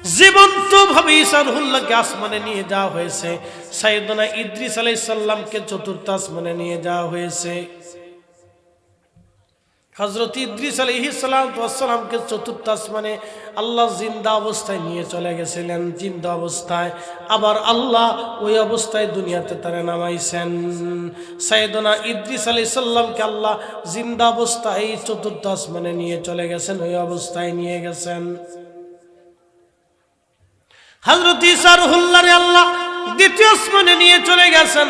জীবন্ত ভাবে ঈসা রুহুল্লাহকে আসমানে নিয়ে যাওয়া হয়েছে। সাইয়েদনা ইদ্রিস আলাইহিস সালামকে চতুর্থ আসমানে নিয়ে যাওয়া হয়েছে। হযরত ইদ্রিস আলাইহিস সালামকে চতুর্থ আসমানে আল্লাহ জিন্দা অবস্থায় নিয়ে চলে গেছিলেন, জিন্দা অবস্থায়। আবার আল্লাহ ওই অবস্থায় দুনিয়াতে তারা নামাইছেন। সাইয়েদনা ইদ্রিস আলাইহিস সালামকে আল্লাহ জিন্দা অবস্থায় চতুর্থ আসমানে নিয়ে চলে গেছেন, ওই অবস্থায় নিয়ে গেছেন। হযরত ঈসা রুহুল্লাহরে আল্লাহ দ্বিতীয় আসমানে নিয়ে চলে গেছেন।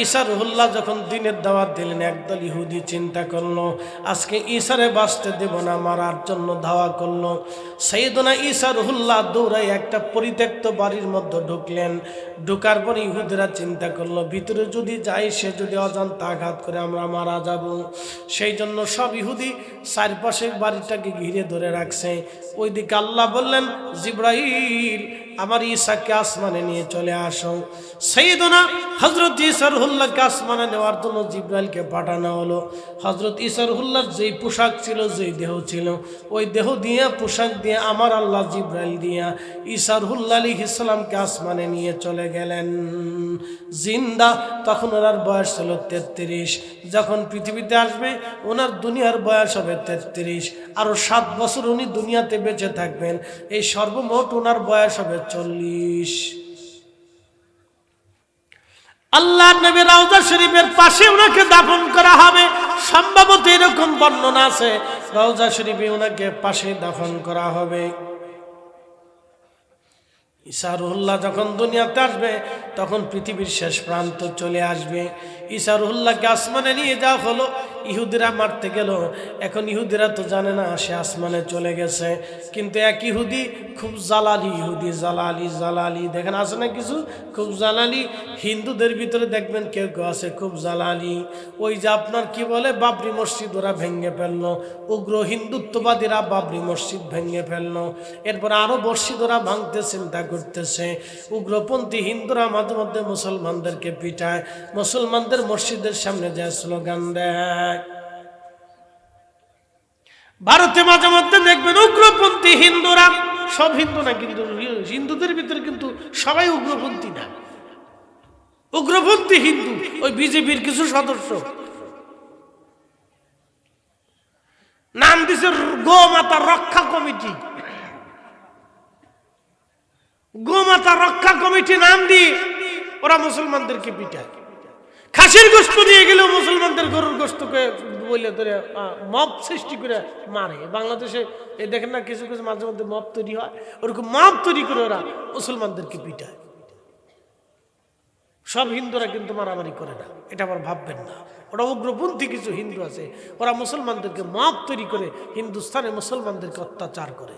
ঈসা রুহুল্লাহ যখন দিনের দাওয়াত দিলেন, একদল ইহুদি চিন্তা করলো আজকে ঈসারে বাঁচতে দেব না, মারার জন্য ধাওয়া করলো। সাইয়েদনা ঈসা রুহুল্লাহ দৌড়াই একটা পরিত্যক্ত বাড়ির মধ্যে ঢুকলেন। ঢুকার পর ইহুদিরা চিন্তা করলো ভিতরে যদি যাই সে যদি অজান্তে আঘাত করে আমরা মারা যাব। সেই জন্য সব ইহুদি চারপাশে বাড়িটাকে ঘিরে ধরে রাখছে। ওইদিকে আল্লাহ বললেন, জিবরাইল আমার ঈসাকে আসমানে নিয়ে চলে আসো। সাইয়েদনা হযরত ঈসা রুহুল্লাহকে আসমানে নেওয়ার জন্য জিবরাইলকে পাঠানো হলো। হযরত ঈসা রুহুল্লাহর যেই পোশাক ছিল, যেই দেহ ছিল, ওই দেহ দিয়ে পোশাক দিয়ে আমার আল্লাহ জিবরাইল দিয়া ঈসা রুহুল্লাহ আলাইহিস সালামকে আসমানে নিয়ে চলে গেলেন জিন্দা। তখন ওনার বয়স ছিল 33। যখন পৃথিবীতে আসবে ওনার দুনিয়ার বয়স হবে 33। আরো 7 বছর উনি দুনিয়াতে বেঁচে থাকবেন। এই সর্বমোট ওনার বয়স হবে 40। আল্লাহর নবী রওজা শরীফের পাশে ওনাকে দাফন করা হবে। সম্ভবত এরকম বর্ণনা আছে, রওজা শরীফে ওনাকে পাশে দাফন করা হবে। ঈসা রুহুল্লাহ যখন দুনিয়াতে আসবে তখন পৃথিবীর শেষ প্রান্ত চলে আসবে। ঈসা রুহুল্লাহকে আসমানে নিয়ে যাওয়া হলো। ইহুদিরা মারতে গেল। এখন ইহুদিরা তো জানে না সে আসমানে চলে গেছে, কিন্তু এক ইহুদি খুব জালালি ইহুদি, জালালি দেখেন আছে না কিছু খুব জালালি। হিন্দুদের ভিতরে দেখবেন কেউ কেউ আছে খুব জালালি। ওই যে আপনার কি বলে বাবরি মসজিদ ওরা ভেঙে ফেললো, উগ্র হিন্দুত্ববাদীরা বাবরি মসজিদ ভেঙে ফেললো। এরপর আরো মসজিদ ওরা ভাঙতে চিন্তা করতেছে। উগ্রপন্থী হিন্দুরা মাঝে মধ্যে মুসলমানদেরকে পিটায়, মুসলমানদের মসজিদের সামনে যায় স্লোগান দেয়। ভারতে মাঝে মধ্যে দেখবেন উগ্রপন্থী হিন্দুরা, সব হিন্দু না কিন্তু হিন্দুদের ভিতরে কিন্তু সবাই উগ্রপন্থী না, উগ্রপন্থী হিন্দু ওই বিজেপির কিছু সদস্য নাম দিছে গোমাতা রক্ষা কমিটি। গোমাতা রক্ষা কমিটি নাম দিয়ে ওরা মুসলমানদেরকে পিটায়। খাসির গোশত নিয়ে গেলেও মুসলমানদের গরুর গোশতকে বলে ধরে মব সৃষ্টি করে মারে। বাংলাদেশে এই দেখেন না কিছু কিছু মাঝে মধ্যে মব তৈরি হয়, ওরকম মব তৈরি করে ওরা মুসলমানদেরকে পিটায়। সব হিন্দুরা কিন্তু মারামারি করে না, এটা আবার ভাববেন না। ওরা উগ্রপন্থী কিছু হিন্দু আছে, ওরা মুসলমানদেরকে মব তৈরি করে হিন্দুস্তানে মুসলমানদেরকে অত্যাচার করে।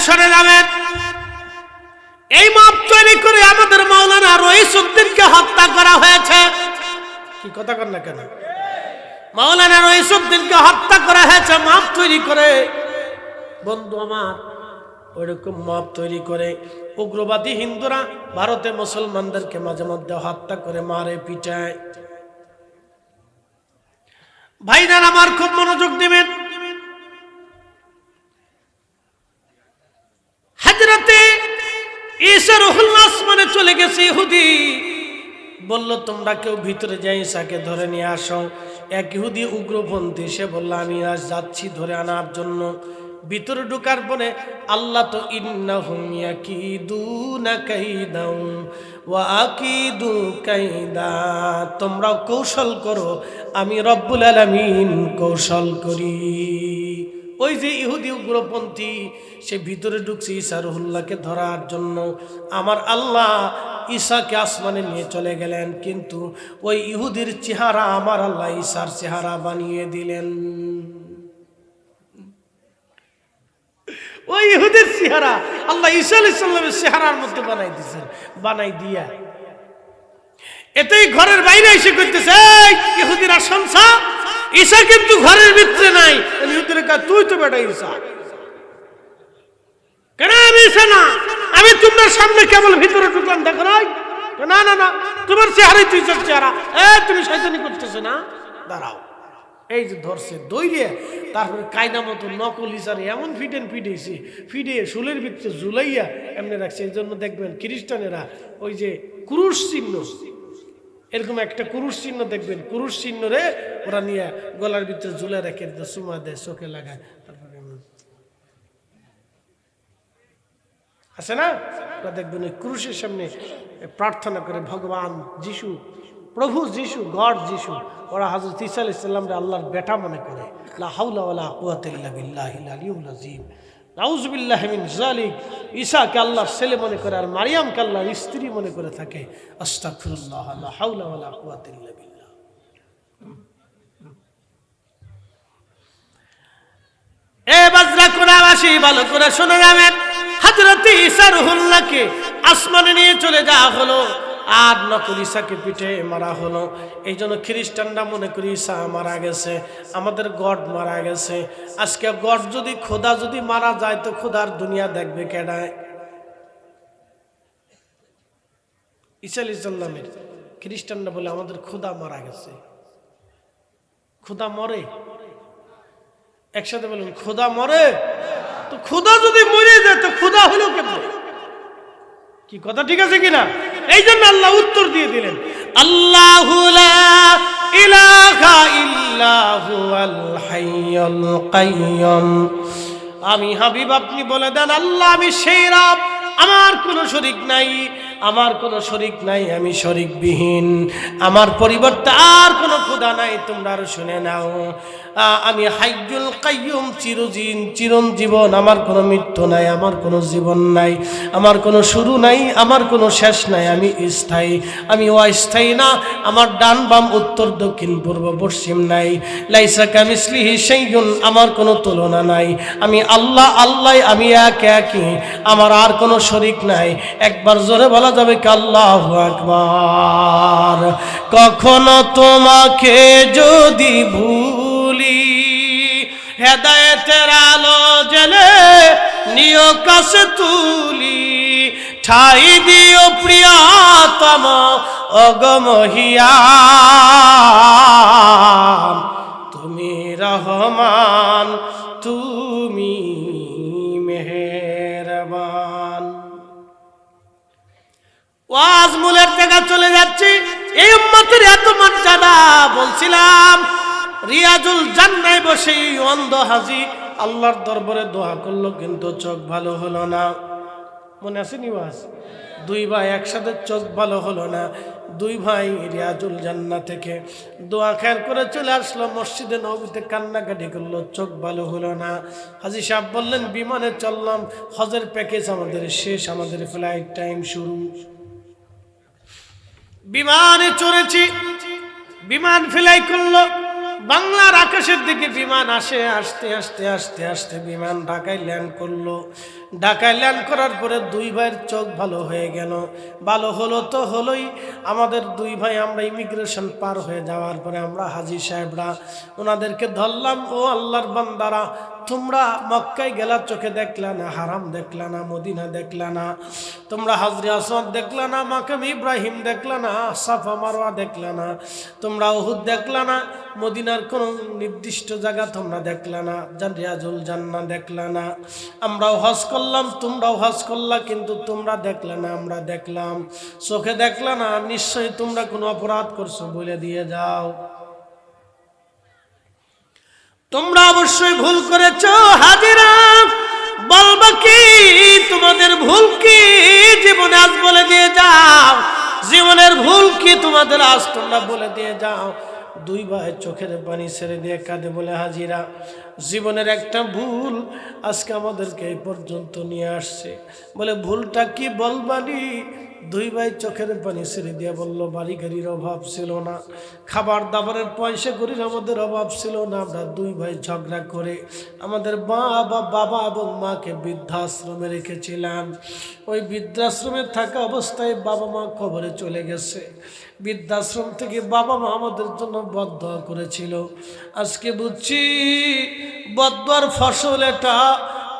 শোনে যাবেন, এই মব তৈরি করে আমাদের মাওলানা রইসউদ্দিনকে হত্যা করা হয়েছে। কি কথা কর না কেন? মাওলানা রইসউদ্দিনকে হত্যা করা হয়েছে মব তৈরি করে। বন্ধু আমার, ওইরকম মব তৈরি করে উগ্রবাদী হিন্দুরা ভারতে মুসলমানদেরকে মাঝে মধ্যে হত্যা করে মারে পিটায়। ভাইরা আমার খুব মনোযোগ দিবেন। হযরতে ঈসা রুহুল্লাহ আসমানে চলে গেছে। ইহুদি বলল তোমরা কেউ ভিতরে যাই ঈসাকে ধরে নিয়ে আসো। এক ইহুদি উগ্রপন্থী, সে বলল আমি আজ যাচ্ছি ধরে আনার জন্য। ভিতরে ঢোকার পরে আল্লাহ তো ইন্নাহুম ইয়াকিদুনা কাইদাও ওয়া আকিদু কাইদা, তোমরা কৌশল করো আমি রব্বুল আলামিন কৌশল করি। ওই যে ইহুদি উগ্রপন্থী সে ভিতরে ঢুকছে ঈসা রুহুল্লাহকে ধরার জন্য। আমার আল্লাহ ঈসাকে আসমানে নিয়ে চলে গেলেন, কিন্তু ওই ইহুদির চেহারা আমার আল্লাহ ঈসার চেহারা বানিয়ে দিলেন। ওই ইহুদির চেহারা আল্লাহ ঈসা আলাইহিস সালামের চেহারার মধ্যে বানাই দিয়েছেন। বানাই দিয়া এতেই ঘরের বাইরে এসে করতেছে, এই ইহুদিরা শুনছা ঈসা কিন্তু ঘরের ভিতরে নাই। ইহুদিরা কয় তুই তো বেটা ঈসা, কেন আমি ঈসা না, আমি তোমার সামনে কেবল ভিতরে ঢুকলাম দেখো নাই। না না না, তোমার চেহারাই তুই চেহারা, তুমি শয়তানি করতেছো না, দাঁড়াও। এই যে ধরছে দৈরে, তারপরে কায়দা মতো নকল হিসারে এমন ফিটেছে, ফিটিয়ে শুলের ভিতরে ঝুলাইয়া এমনি রাখছে। এই জন্য দেখবেন খ্রিস্টানেরা ওই যে ক্রুশ চিহ্ন, এরকম একটা ক্রুশ চিহ্ন দেখবেন, ক্রুশ চিহ্ন রে ওরা নিয়ে গলার ভিতরে ঝুলে রেখে চুমা দেয়, চোখে লাগায়, তারপরে আছে না, ওরা দেখবেন ওই ক্রুশের সামনে প্রার্থনা করে ভগবান যিশু, প্রভু যিশু, গড যিশু। ওরা হযরত ঈসা আলাইহিস সালামকে আল্লাহর বেটা মনে করে। লা হাওলা ওয়ালা কুওয়াতা ইল্লা বিল্লাহিল আলিয়্যিল আযীম। নাউযু বিল্লাহি মিন যালিক। ঈসাকে আল্লাহর ছেলে মনে করে আর মারিয়ামকে আল্লাহর স্ত্রী মনে করে থাকে। আস্তাগফিরুল্লাহ, লা হাওলা ওয়ালা কুওয়াতা ইল্লা বিল্লাহ। এ বাজরা কোরআনবাসী ভালো করে শুনে যাবেন, হযরত ঈসা রুহুল্লাহকে আসমানে নিয়ে চলে যাওয়া হলো, আর নকল ঈসাকে পিঠে মারা হলো। এই জন্য খ্রিস্টানরা মনে করি ঈসা মারা গেছে, আমাদের গড মারা গেছে। আজকে গড যদি, খোদা যদি মারা যায় তো খোদার দুনিয়া দেখবে কেডায়? ঈসা আলাইহিস সালামের খ্রিস্টানরা বলে আমাদের খোদা মারা গেছে। খোদা মরে? একসাথে বলুন, খোদা মরে? তো খোদা যদি মরে যায় তো খোদা হলো কেমন? কি কথা ঠিক আছে কিনা? এই জন্য আল্লাহ উত্তর দিয়ে দিলেন, আল্লাহু লা ইলাহা ইল্লা হুয়াল হাইয়ুল কাইয়্যুম। আমি হাবিব, আপনি বলে দেন আল্লাহ আমি সেই রব, আমার কোনো শরীক নাই, আমার কোনো শরীক নাই, আমি শরীকবিহীন, আমার পরিবর্তে আর কোনো খোদা নাই। তোমরা আর শুনে নাও, আমি হাইয়ুল কাইয়্যুম, চিরঞ্জীবন, আমার কোনো মৃত্যু নাই, আমার কোনো জীবন নাই, আমার কোনো শুরু নাই, আমার কোনো শেষ নাই, আমি স্থায়ী, আমি অস্থায়ী না, আমার ডান বাম উত্তর দক্ষিণ পূর্ব পশ্চিম নাই। লাইসা কামিসলিহি শাইউন, আমার কোনো তুলনা নাই, আমি আল্লাহ, আল্লাহ, আমি একই, আমার আর কোনো শরীক নাই। একবার জোরে বলা যাবে কি আল্লাহু আকবার। কখনো তোমাকে যদি ভুলি, হেদায়েতের আলো জ্বেলে নিও কাছে তুলি, ঠাই দিও প্রিয়তম অগমহিয়ান, তুমি রহমান, তুমি মেহেরবান। ওয়াজ মূলের জায়গা চলে যাচ্ছি। এই উম্মতের এত মর্যাদা, বলছিলাম রিয়াজুল জান্নায় বসে অন্ধ হাজী আল্লাহর দরবারে দোয়া করলো, কিন্তু চোখ ভালো হলো না। মনে আছে নি ওয়াজ? দুই ভাই একসাথে চোখ ভালো হলো না। দুই ভাই রিয়াজুল জান্নাহ থেকে দোয়া খেয়াল করে চলে আসলো মসজিদে নববীতে, কান্নাকাটি করলো, চোখ ভালো হলো না। হাজী সাহেব বললেন বিমানে চললাম, হজের প্যাকেজ আমাদের শেষ, আমাদের ফ্লাইট টাইম শুরু। বিমানে চড়েছি, বিমান ফ্লাই করলো, বাংলার আকাশের দিকে বিমান আসে, আস্তে আস্তে আস্তে আস্তে বিমান ঢাকায় ল্যান্ড করলো। ঢাকায় ল্যান্ড করার পরে দুই ভাইয়ের চোখ ভালো হয়ে গেল। ভালো হলো তো হলোই, আমাদের দুই ভাই আমরা ইমিগ্রেশন পার হয়ে যাওয়ার পরে আমরা হাজী সাহেবরা ওনাদেরকে ধরলাম, ও আল্লাহর বান্দারা, তোমরা মক্কায় গেলা, চোখে দেখলা না, হারাম দেখলা না, মদিনা দেখলা না, তোমরা হাজরে আসওয়াদ দেখলা না, মাকাম ইব্রাহিম দেখলা না, সাফা মারওয়া দেখলা না, তোমরা উহুদ দেখলা না, মদিনার কোন নির্দিষ্ট জায়গা তোমরা দেখলা না, রিয়াজুল জান্নাহ দেখলা না। আমরাও হজ করলাম, তোমরাও হজ করলা, কিন্তু তোমরা দেখলা না, আমরা দেখলাম। চোখে দেখলা না, নিশ্চয়ই তোমরা কোনো অপরাধ করছো, বলে দিয়ে যাও। তোমরা অবশ্যই ভুল করেছো হাজিরা, বলবা কি তোমাদের ভুল কি? জীবনে আজ বলে দিয়ে যাও, জীবনের ভুল কি তোমাদের আজ তোমরা বলে দিয়ে যাও। দুই ভাই চোখের পানি ছেড়ে দিয়ে কাঁদে, বলে হাজিরা জীবনের একটা ভুল আজকে আমাদেরকে এই পর্যন্ত নিয়ে আসছে। বলে ভুলটা কি বলবানি? দুই ভাই চোখের পানি ছেড়ে দিয়ে বলল, বাড়ি গাড়ির অভাব ছিল না, খাবার দাবারের পয়সা করির আমাদের অভাব ছিল না। আমরা দুই ভাই ঝগড়া করে আমাদের বাবা এবং মাকে বৃদ্ধাশ্রমে রেখেছিলাম। ওই বৃদ্ধাশ্রমে থাকা অবস্থায় বাবা মা কবরে চলে গেছে। বৃদ্ধাশ্রম থেকে বাবা মা আমাদের জন্য বদদোয়া করেছিল। আজকে বুঝছি বদদোয়ার ফসল এটা,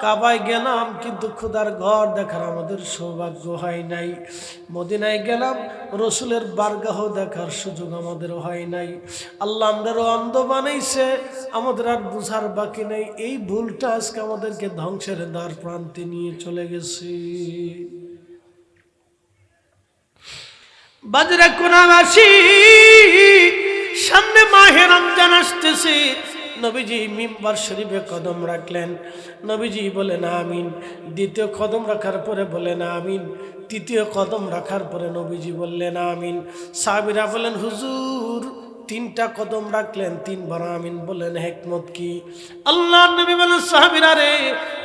কাবায় গেলাম কিন্তু খোদার ঘর দেখার আমাদের সৌভাগ্য হয় নাই। মদিনায় গেলাম রসুলের বারগাহ দেখার সুযোগ আমাদের হয় নাই। আল্লাহ আমাদেরও অন্ধ বানাইছে, আমাদের আর বুঝার বাকি নেই। এই ভুলটা আজকে আমাদেরকে ধ্বংসের দ্বার প্রান্তে নিয়ে চলে গেছে। বাজরা কোনাবাসী, সামনে মাহে রমজান আসতেছে। নবীজি মিম্বার শরীফে কদম রাখলেন, নবীজি বলেন আমিন। দ্বিতীয় কদম রাখার পরে বলেন আমিন। তৃতীয় কদম রাখার পরে নবীজি বললেন আমিন। সাহাবীরা বলেন হুজুর তিনটা কদম রাখলেন, তিনবার আমিন বলেন, হিকমত কি? আল্লাহর নবী বলেন সাহাবীরা রে,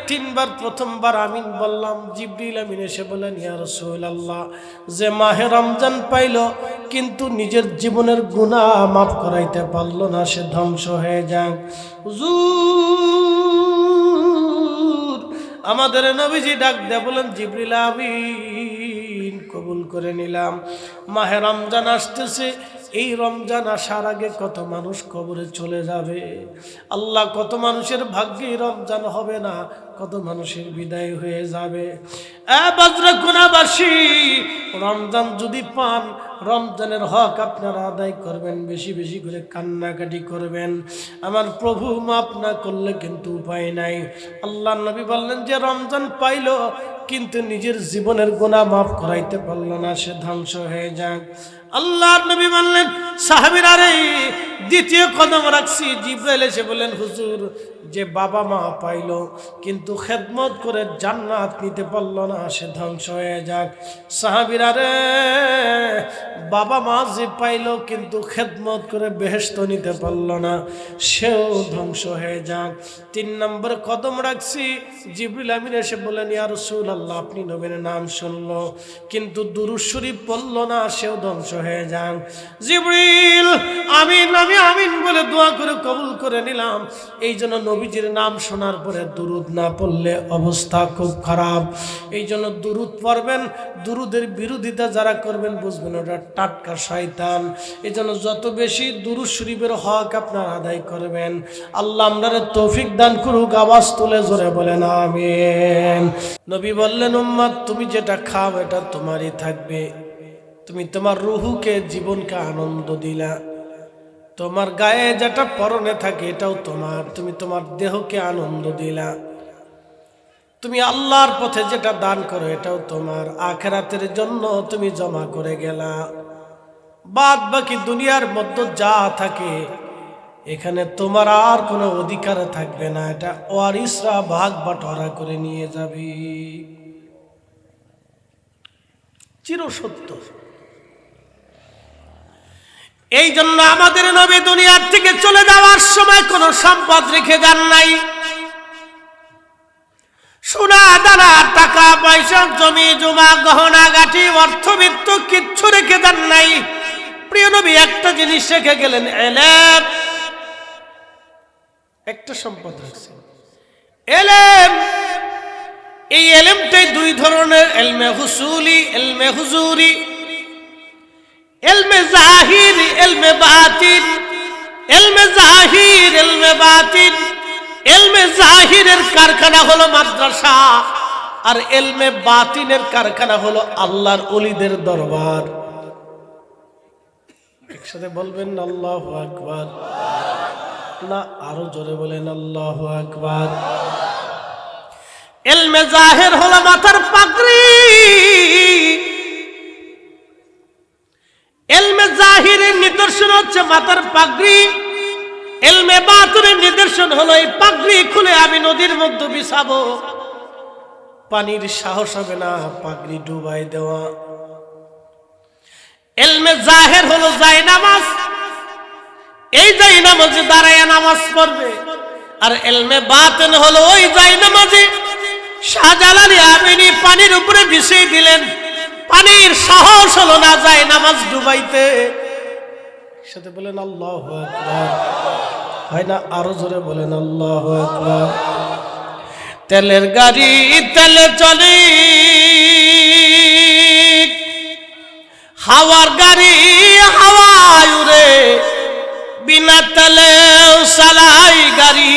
তিনবার প্রথমবার আমিন বললাম, জিবরিল আমিন এসে বলেন ইয়া রাসূলুল্লাহ, যে মাহে রমজান পাইল কিন্তু নিজের জীবনের গুনাহ মাফ করাইতে পারলো না, সে ধ্বংস হয়ে যাক। হুজুর আমাদের নবীজি ডাক দিয়ে বলেন জিবরিল আমিন, কবুল করে নিলাম। মাহে রমজান আসতেছে, এই রমজান আসার আগে কত মানুষ কবরে চলে যাবে। আল্লাহ কত মানুষের ভাগ্যে রমজান হবে না, কত মানুষের বিদায় হয়ে যাবে। বাজরাকুনাবাসী, রমজান যদি পান, রমজানের হক আপনারা আদায় করবেন, বেশি বেশি করে কান্নাকাটি করবেন। আমার প্রভু মাফ না করলে কিন্তু উপায় নাই। আল্লাহ নবী বললেন যে রমজান পাইল কিন্তু নিজের জীবনের গুনাহ মাফ করাইতে পারল না, সে ধ্বংস হয়ে যাক। আল্লাহর নবী বললেন সাহাবীরা রে, দ্বিতীয় কদম রাখছি। জিবরাইল এসে বলেন হুজুর, যে বাবা মা পাইল কিন্তু খেদমত করে জান্নাত নিতে পারল না, সে ধ্বংস হয়ে যাক। সাহাবীরা রে, বাবা মা যে পাইল কিন্তু খেদমত করে বেহেশত নিতে পারল না, সেও ধ্বংস হয়ে যাক। 3 নম্বর কদম রাখছি। জিবরিল আমিন এসে বলেন ইয়া রাসূলুল্লাহ, আপনি নবীর নাম শুনলো কিন্তু দুরূদ শরীফ পড়ল না, সেও ধ্বংস হয়ে যাক। জিবরিল আমিন, আমি আমিন বলে দোয়া করে কবুল করে নিলাম। এই জন্য নবীজির নাম শোনার পরে দুরূদ না পড়লে অবস্থা খুব খারাপ। এই জন্য দুরূদ পড়বেন। দুরূদের বিরোধিতা যারা করবেন বুঝবেন ওটা টাটকা শয়তান। এই জন্য যত বেশি দুরূদ শরীফের হক আপনারা আদায় করবেন। আল্লাহ আপনাদের তৌফিক দান করুক। আওয়াজ তুলে জোরে বলেন আমিন। নবী বললেন উম্মত, তুমি যেটা খাও এটা তোমারই থাকবে। তুমি তোমার রুহুকে, জীবনকে আনন্দ দিলা। তোমার গায়ে যেটা পরনে থাকে এটাও তোমার, তুমি তোমার দেহকে আনন্দ দিলা। তুমি আল্লাহর পথে যেটা দান করো এটাও তোমার, আখিরাতের জন্য তুমি জমা করে গেলা। বাদ বাকি দুনিয়ার মধ্যে যা থাকে এখানে তোমার আর কোনো অধিকার থাকবে না, এটা ওয়ারিসরা ভাগ বাটোয়ারা করে নিয়ে যাবে। চিরসত্য। এই জন্য আমাদের নবী দুনিয়ার থেকে চলে যাওয়ার সময় কোনো সম্পদ রেখে যান নাই। সোনা দানা, টাকা পয়সা, জমি জমা, গহনা গাটি, অর্থবিত্ত কিচ্ছু রেখে যান নাই। প্রিয় নবী একটা জিনিস রেখে গেলেন, ইলম। একটা সম্পদ রাখছেন, ইলম। এই ইলমটাই দুই ধরনের, ইলমে হুসুলি, ইলমে হুজুরি। ইলমে জাহির, ইলমে বাতিন। ইলমে জাহির, ইলমে বাতিন। ইলমে জাহিরের কারখানা হলো মাদ্রাসা, আর ইলমে বাতিনের কারখানা হলো আল্লাহর ওলিদের দরবার। একসাথে বলবেন আল্লাহু আকবার। না, আরো জোরে বলেন আল্লাহু আকবার। ইলমে জাহির হলো মাথার পাগড়ি। ইলমে জাহিরের নিদর্শন হচ্ছে মাথার পাগড়ি। ইলমে বাতিনের নিদর্শন হলো এই পাগড়ি খুলে আমি নদীর মধ্যে বিছাবো, পানির সাহস হবে না পাগড়ি ডুবাই দেওয়া। ইলমে জাহির হলো জায়নামাজ, এই জায়নামাজে দাঁড়ায় নামাজ পড়বে। আর ইলমে বাতিন হলো ওই জায়নামাজে শাহজালাল আমিনী পানির উপরে বিছিয়ে দিলেন, পানির সাহস হলো না যায় নামাজ ডুবাইতে। সাথে বলেন আল্লাহু আকবার। হয় না? আরো জোরে বলেন আল্লাহু আকবার। তেলের গাড়ি তেলে চলে, হাওয়ার গাড়ি হাওয়ায় উড়ে, বিনা তেলে চালাই গাড়ি,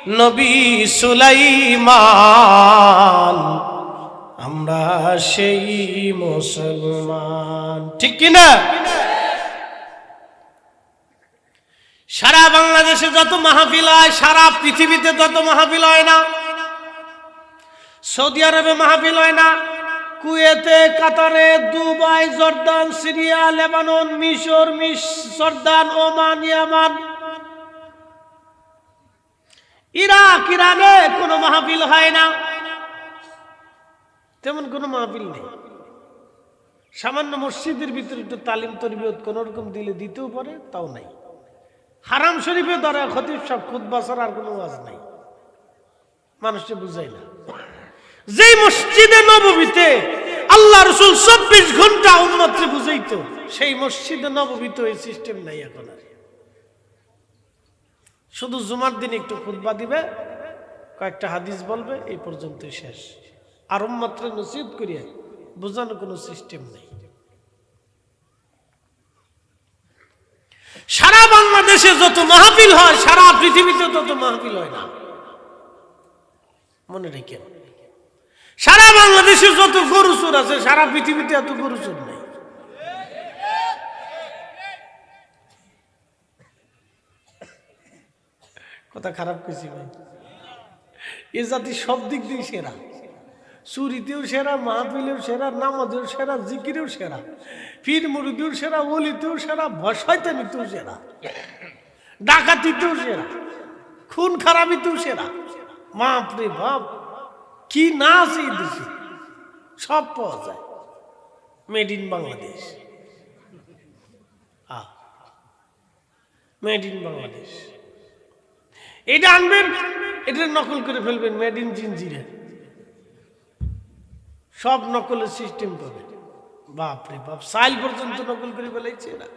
নবী সুলাইমান, আমরা সেই মুসলমান। ঠিক কিনা? সারা বাংলাদেশে যত মাহফিল হয়, সারা পৃথিবীতে যত মাহফিল হয় না, সৌদি আরবে মাহফিল হয় না, কুয়েতে, কাতারে, দুবাই, জর্দান, সিরিয়া, লেবানন, মিশর, জর্দান, ওমান, ইয়ামান, ইরাক, ইরানে কোনো মাহফিল হয় না, তেমন কোনো মাহফিল নেই। সামান্য মসজিদের ভিতরে একটু তালিম তরবিয়ত কোন রকম দিলে দিতেও পারে, তাও নাই। হারাম শরীফে ধরে খতিব সাহেব খুতবা ছাড়া আর কোনো ওয়াজ নাই, মানুষকে বুঝাই না। যে মসজিদে নববীতে আল্লাহ রাসূল 24 ঘন্টা উম্মতকে বুঝাইতো, সেই মসজিদে নববীতে এই সিস্টেম নাই এখন আর। শুধু জুমার দিন একটু খুতবা দিবে, কয়েকটা হাদিস বলবে, এই পর্যন্তই শেষ। আর উম্মতকে নসিহত করিয়া বোঝানো কোনো সিস্টেম নেই। সারা বাংলাদেশে যত মাহফিল হয়, সারা পৃথিবীতে তত মাহফিল হয় না, মনে রেখেন। সারা বাংলাদেশে যত গরু চোর আছে, সারা পৃথিবীতে এত গরু চোর নেই। কথা খারাপ কইছি ভাই? এ জাতি সব দিক দিয়ে সেরা, চুরিতেও সেরা, মাহফিলেও সেরা, নামাজেও সেরা, জিকিরেও সেরা, পীর মুরিদেও সেরা, ওলিতেও সেরা, শয়তানিতেও সেরা, ডাকাতিতেও সেরা, খুন খারাপিতেও সেরা। বাপ রে বাপ, কি না আছে এই দেশে, সব পাওয়া যায়। Made in Bangladesh, made in Bangladesh. এটা আনবেন, এটা নকল করে ফেলবেন, মেড ইন জিনজিরা, সব নকলের সিস্টেম পাবে। বাপ রে বাপ, সাইল পর্যন্ত নকল করে ফেলাইছে এরা।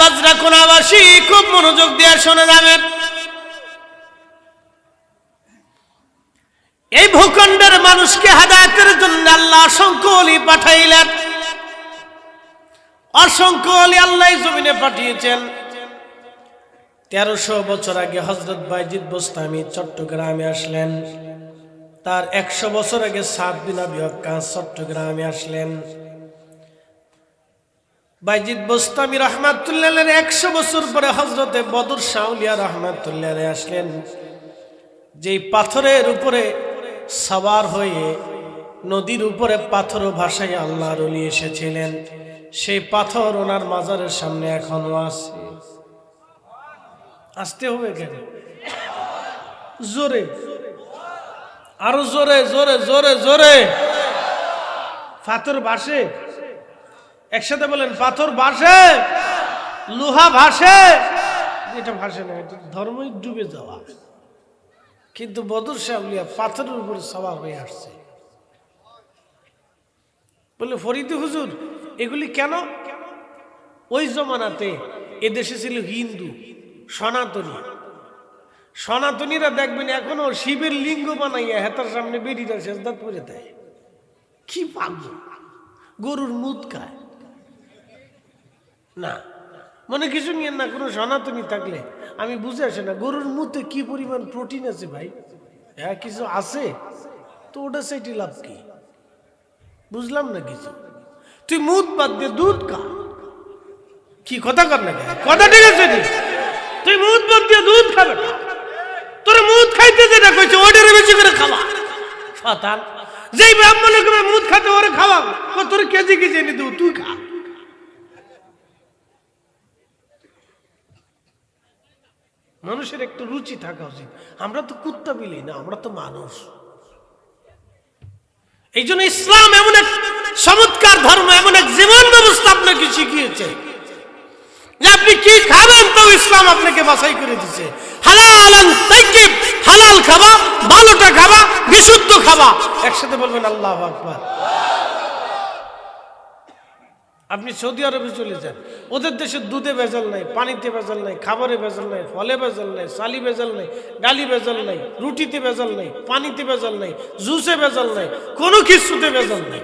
বাজরা কোনাবাসী খুব মনোযোগ দিয়ে শুনে যাবেন। এই ভূখণ্ডের মানুষকে হেদায়েতের জন্য আল্লাহ অসংখ্য ওলি পাঠাইলেন, অসংখ্য ওলি আল্লাহ জমিনে পাঠিয়েছেন। 1300 বছর আগে হযরত বাইজিদ বোস্তামি চট্টগ্রামে আসলেন। তার 100 বছর আগে সাদ বিন আবি ওয়াক্কাস চট্টগ্রামে আসলেন। বাইজিদ বোস্তামি রাহমাতুল্লাহ আলাইহি 100 বছর পরে হযরতে বদর শাউলিয়া রাহমাতুল্লাহ আলাইহি আসলেন। যেই পাথরের উপরে সওয়ার হয়ে নদীর উপরে পাথর ভাসায় আল্লাহর ওলি এসেছিলেন, সেই পাথর ওনার মাজারের সামনে এখনো আছে। আসতে হবে কেন? জোরে, আরো জোরে জোরে জোরে জোরে। পাথর ভাসে, একসাথে বলেন, পাথর ভাসে, লোহা ভাসে। এটা ভাসে না, এটা ধর্মই ডুবে যাওয়া। কিন্তু বদর শাউলিয়া পাথরের উপরে সওয়ার হয়ে আসছে। বলে ফরিদ হুজুর এগুলি কেন? ওই জমানাতে এদেশে ছিল হিন্দু, সনাতনী। সনাতনীরা দেখবেন এখনো শিবের লিঙ্গ বানাইয়া হেতার সামনে বেরিয়ে সেজদাত করে দেয়। কি পাগল, গরুর মুদ খায় না, মনে কিছু নিয়ে না। কোনো সনাতনী থাকলে আমি বুঝে আসে না, গরুর মুতে কি পরিমাণ প্রোটিন আছে ভাই। হ্যাঁ কিছু আছে তো, ওটা সেটি লাভ কি? বুঝলাম না কিছু। তুই মুদ বাদ দিয়ে দুধ খা। কি কথা কর না, কথা ঠিক আছে? তুই মুদ বাদ দিয়ে দুধ খাবে না, তোর মুদ খাইতে যেটা কইছে ওটারে বেশি করে খাওয়া। শয়তান, যেই ব্রাহ্মণকে মুদ খাতে ওরে খাওয়া, তোর কেজি কেজি এনে দেব, তুই খা। মানুষের একটু রুচি থাকা উচিত। আমরা তো কুত্তা বিলি না, আমরা তো মানুষ। এই জন্য ইসলাম এমন এক চমৎকার ধর্ম, এমন এক জীবন ব্যবস্থা আপনাকে শিখিয়েছে যে আপনি কি খাবেন তো ইসলাম আপনাকে বাছাই করে দিচ্ছে। হালাল তাইয়্যিব, হালাল খাবা, ভালোটা খাবা, বিশুদ্ধ খাবা। একসাথে বলবেন আল্লাহু আকবার। আপনি সৌদি আরবে চলে যান, ওদের দেশে দুধে ভেজাল নাই, পানিতে ভেজাল নাই, খাবারে ভেজাল নাই, ফলে ভেজাল নাই, চালি ভেজাল নাই, ডালি ভেজাল নাই, রুটিতে ভেজাল নাই, পানিতে ভেজাল নাই, জুসে ভেজাল নাই, কোনো কিছুতে ভেজাল নাই।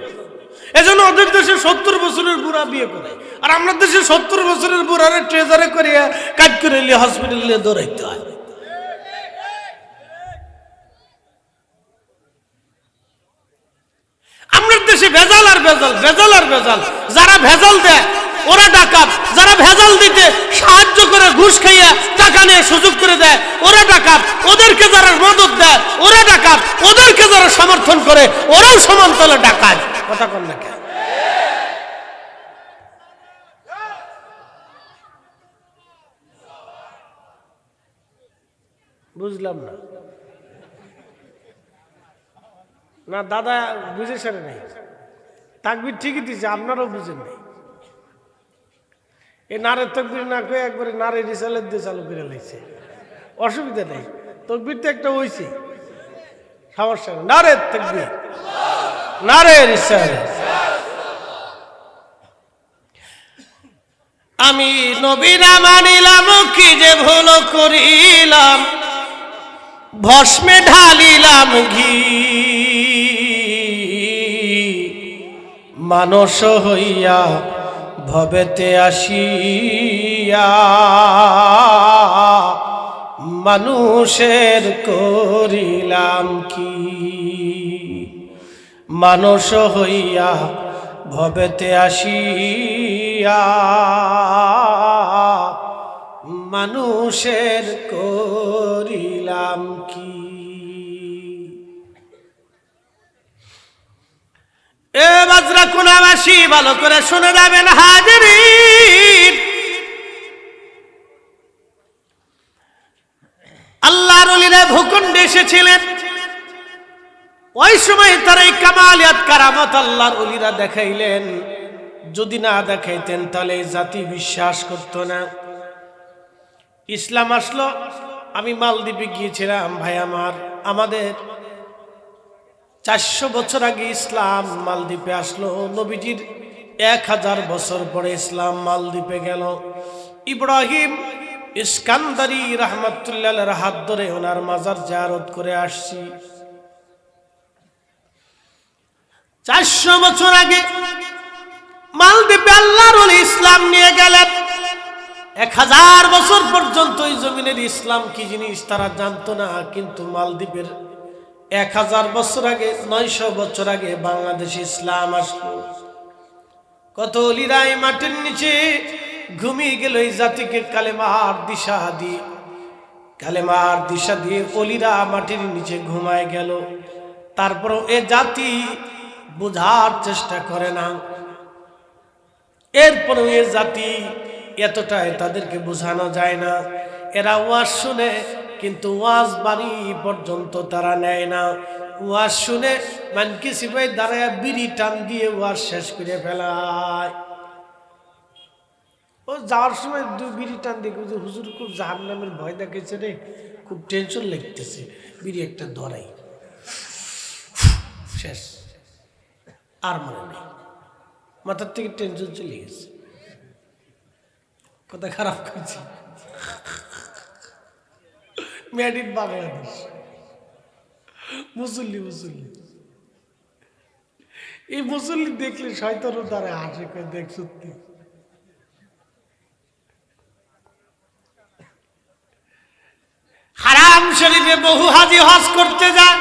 এজন্য ওদের দেশে 70 বছরের বুড়া বিয়ে করে, আর আমাদের দেশে 70 বছরের বুড়ারে ট্রেজারে করিয়া কাজ করে হসপিটালে দৌড়াইতে হয়। আমাদের দেশে ভেজাল আর ভেজাল, ভেজাল আর ভেজাল। যারা ভেজাল দেয় ওরা ডাকাত, যারা ভেজাল দিতে সাহায্য করে ঘুষ খাইয়া টাকা নিয়ে সুযোগ করে দেয় ওরা ডাকাত, ওদেরকে যারা মদত দেয় ওরা ডাকাত, ওদেরকে যারা সমর্থন করে ওরাও সমান তলে ডাকাত। কথা কন না কেন? বুঝলাম না। না দাদা বুঝে সারে নাই, তাকবীর ঠিকই দিচ্ছে, আপনারাও বুঝেন নাই। এই নারের তকবীর না কয়ে একবারে নারে রিসালের দিয়ে চালু করে লাইছে, অসুবিধা নেই। তকবীর তো একটা হইছে, সমস্যা নেই। নারে তকবীর, নারে রিসালাত। আমি নবীরা মানিলাম, কি যে ভুল করিলাম, ভস্মে ঢালিলাম ঘি, মানস হইয়া ভবেতে আসিয়া, মানুষের করিলাম কি, মানস হইয়া ভবেতে আসিয়া, মানুষের করিলাম কি। এ বাজরা কোনাবাসী ভালো করে শুনে যাবেন হাজিরিন, আল্লাহর ওলিরা ভূখণ্ডে এসেছিলেন, ওই সময় তার এই কামালিয়াত কারামত আল্লাহর ওলিরা দেখাইলেন। যদি না দেখাইতেন তাহলে জাতি বিশ্বাস করতো না। ইসলাম আসলো। আমি মালদ্বীপে গিয়েছিলাম ভাই আমার, আমাদের 400 বছর আগে ইসলাম মালদ্বীপে আসলো। নবীজির 1000 বছর পরে ইসলাম মালদ্বীপে গেল। ইব্রাহিম ইস্কান্দারি রহমতুল্লাহর হাত ধরে ওনার মাজার জিয়ারত করে আসছি। 400 বছর আগে মালদ্বীপে আল্লাহর ওলি ইসলাম নিয়ে গেলেন। 1000 বছর পর্যন্ত এই জমিনের ইসলাম কি জিনিস তারা জানতো না, কিন্তু মালদ্বীপের 1000 বছর আগে, 900 বছর আগে বাংলাদেশে ইসলাম আসলো। কত ওলিরা এই মাটির নিচে ঘুমিয়ে গেল এই জাতিকে কালেমার দিশা দিয়ে, কালেমার দিশা দিয়ে ওলিরা মাটির নিচে ঘুমায় গেল। তারপরও এ জাতি বোঝার চেষ্টা করে না। এরপরেও এ জাতি এতটাই তাদেরকে বোঝানো যায় না। এরা ওয়াজ শুনে কিন্তু ওয়াজ বাড়ি পর্যন্ত তারা নেয় না। ওয়াজ শুনে মানকি সিপাই দাঁড়ায় বিড়ি টান দিয়ে ওয়াজ শেষ করে ফেলায়। ও যাওয়ার সময় 2 বিড়ি টান দিয়ে হুজুর খুব জাহান্নামের ভয় দেখেছে রে, খুব টেনশন লাগতেছে, বিড়ি একটা ধরাই, শেষ। আর মনে নেই, মাথার থেকে টেনশন চলে গেছে। কথা খারাপ করছি। মেড ইন বাংলাদেশ, মুসল্লি মুসল্লি। এই মুসল্লি দেখলে শয়তানও তারা হাসে, কয় দেখ সত্যি। হারাম শরীফে বহু হাজি হজ করতে যায়।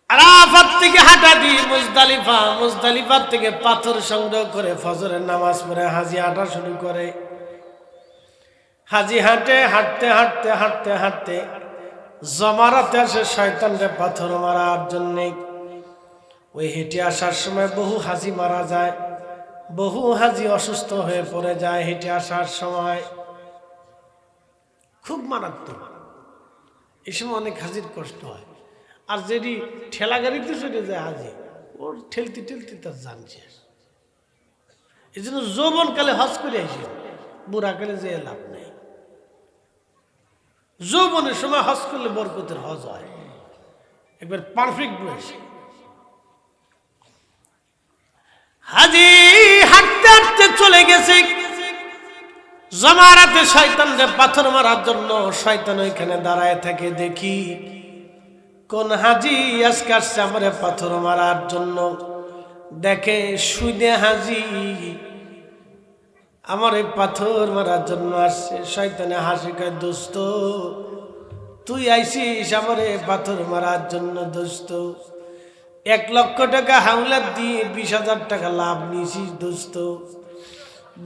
আরাফাত থেকে হাঁটা দিয়ে মুজদালিফা, মুজদালিফার থেকে পাথর সংগ্রহ করে ফজরের নামাজ পড়ে হাজি হাঁটা শুরু করে। হাজি হাঁটে, হাঁটতে হাঁটতে হাঁটতে হাঁটতে জমারাতে আসে শয়তানরে পাথর মারার জন্যে। ওই হেঁটে আসার সময় বহু হাজি মারা যায়, বহু হাজি অসুস্থ হয়ে পড়ে যায় হেঁটে আসার সময়। খুব মারাত্মক। এই সময় অনেক হাজির কষ্ট হয়। আর যদি ঠেলা গাড়িতে চলে যায় হাজি, ওর ঠেলতে ঠেলতে তার জান শেষ। এই জন্য যৌবনকালে হজ করে আসে, বুড়াকালে যে লাভ নেই। যৌবনের সময় হজ করলে বরকতের হজ হয়, একবার পারফেক্ট বয়সে। হাজি হাঁটতে হাঁটতে চলে গেছে জমারাতে শয়তানরে পাথর মারার জন্য। শয়তান ওইখানে দাঁড়ায় থাকে। দেখি কোন হাজি আজকে আসছে আমারে পাথর মারার জন্য। দেখে শুনে হাজি আমারে পাথর মারার জন্য আসছে। শয়তানে হাসি কয়, দোস্ত তুই আইছিস আমারে পাথর মারার জন্য? দোস্ত 1 লক্ষ টাকা হাওলাত দিয়ে 20,000 টাকা লাভ নিয়েছিস দোস্ত।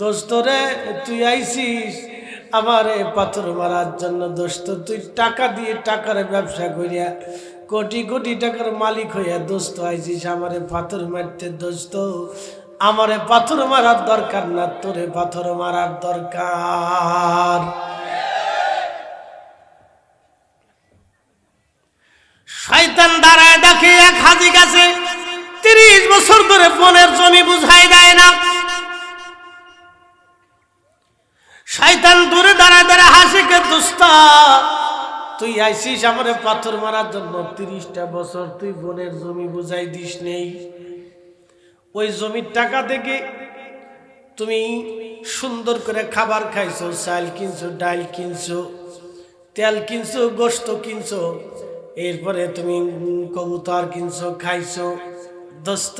দোস্ত রে তুই আইছিস আমারে পাথর মারার জন্য। দোস্ত তুই টাকা দিয়ে টাকার ব্যবসা করিয়া কোটি কোটি টাকার মালিক হইয়া দোস্ত আইছিস আমারে পাথর মারতে। দোস্ত আমারে পাথর মারার দরকার না, তোরে পাথর মারার দরকার। শয়তান দাঁড়ায় দেখে এক হাজি গাছে 30 বছর ধরে বনের জমি বুঝাই দেয় না। শয়তান দূরে দাঁড়ায় দাঁড়ায় হাসে কে, দোস্ত তুই আইছিস আমারে পাথর মারার জন্য। 30টা বছর তুই বনের জমি বুঝাই দিস নেই। ওই জমির টাকা থেকে তুমি সুন্দর করে খাবার খাইছো, চাল কিনছো, ডাল কিনছো, তেল কিনছো, গোশত কিনছো, এরপরে তুমি কবুতর কিনছো, খাইছো। দোস্ত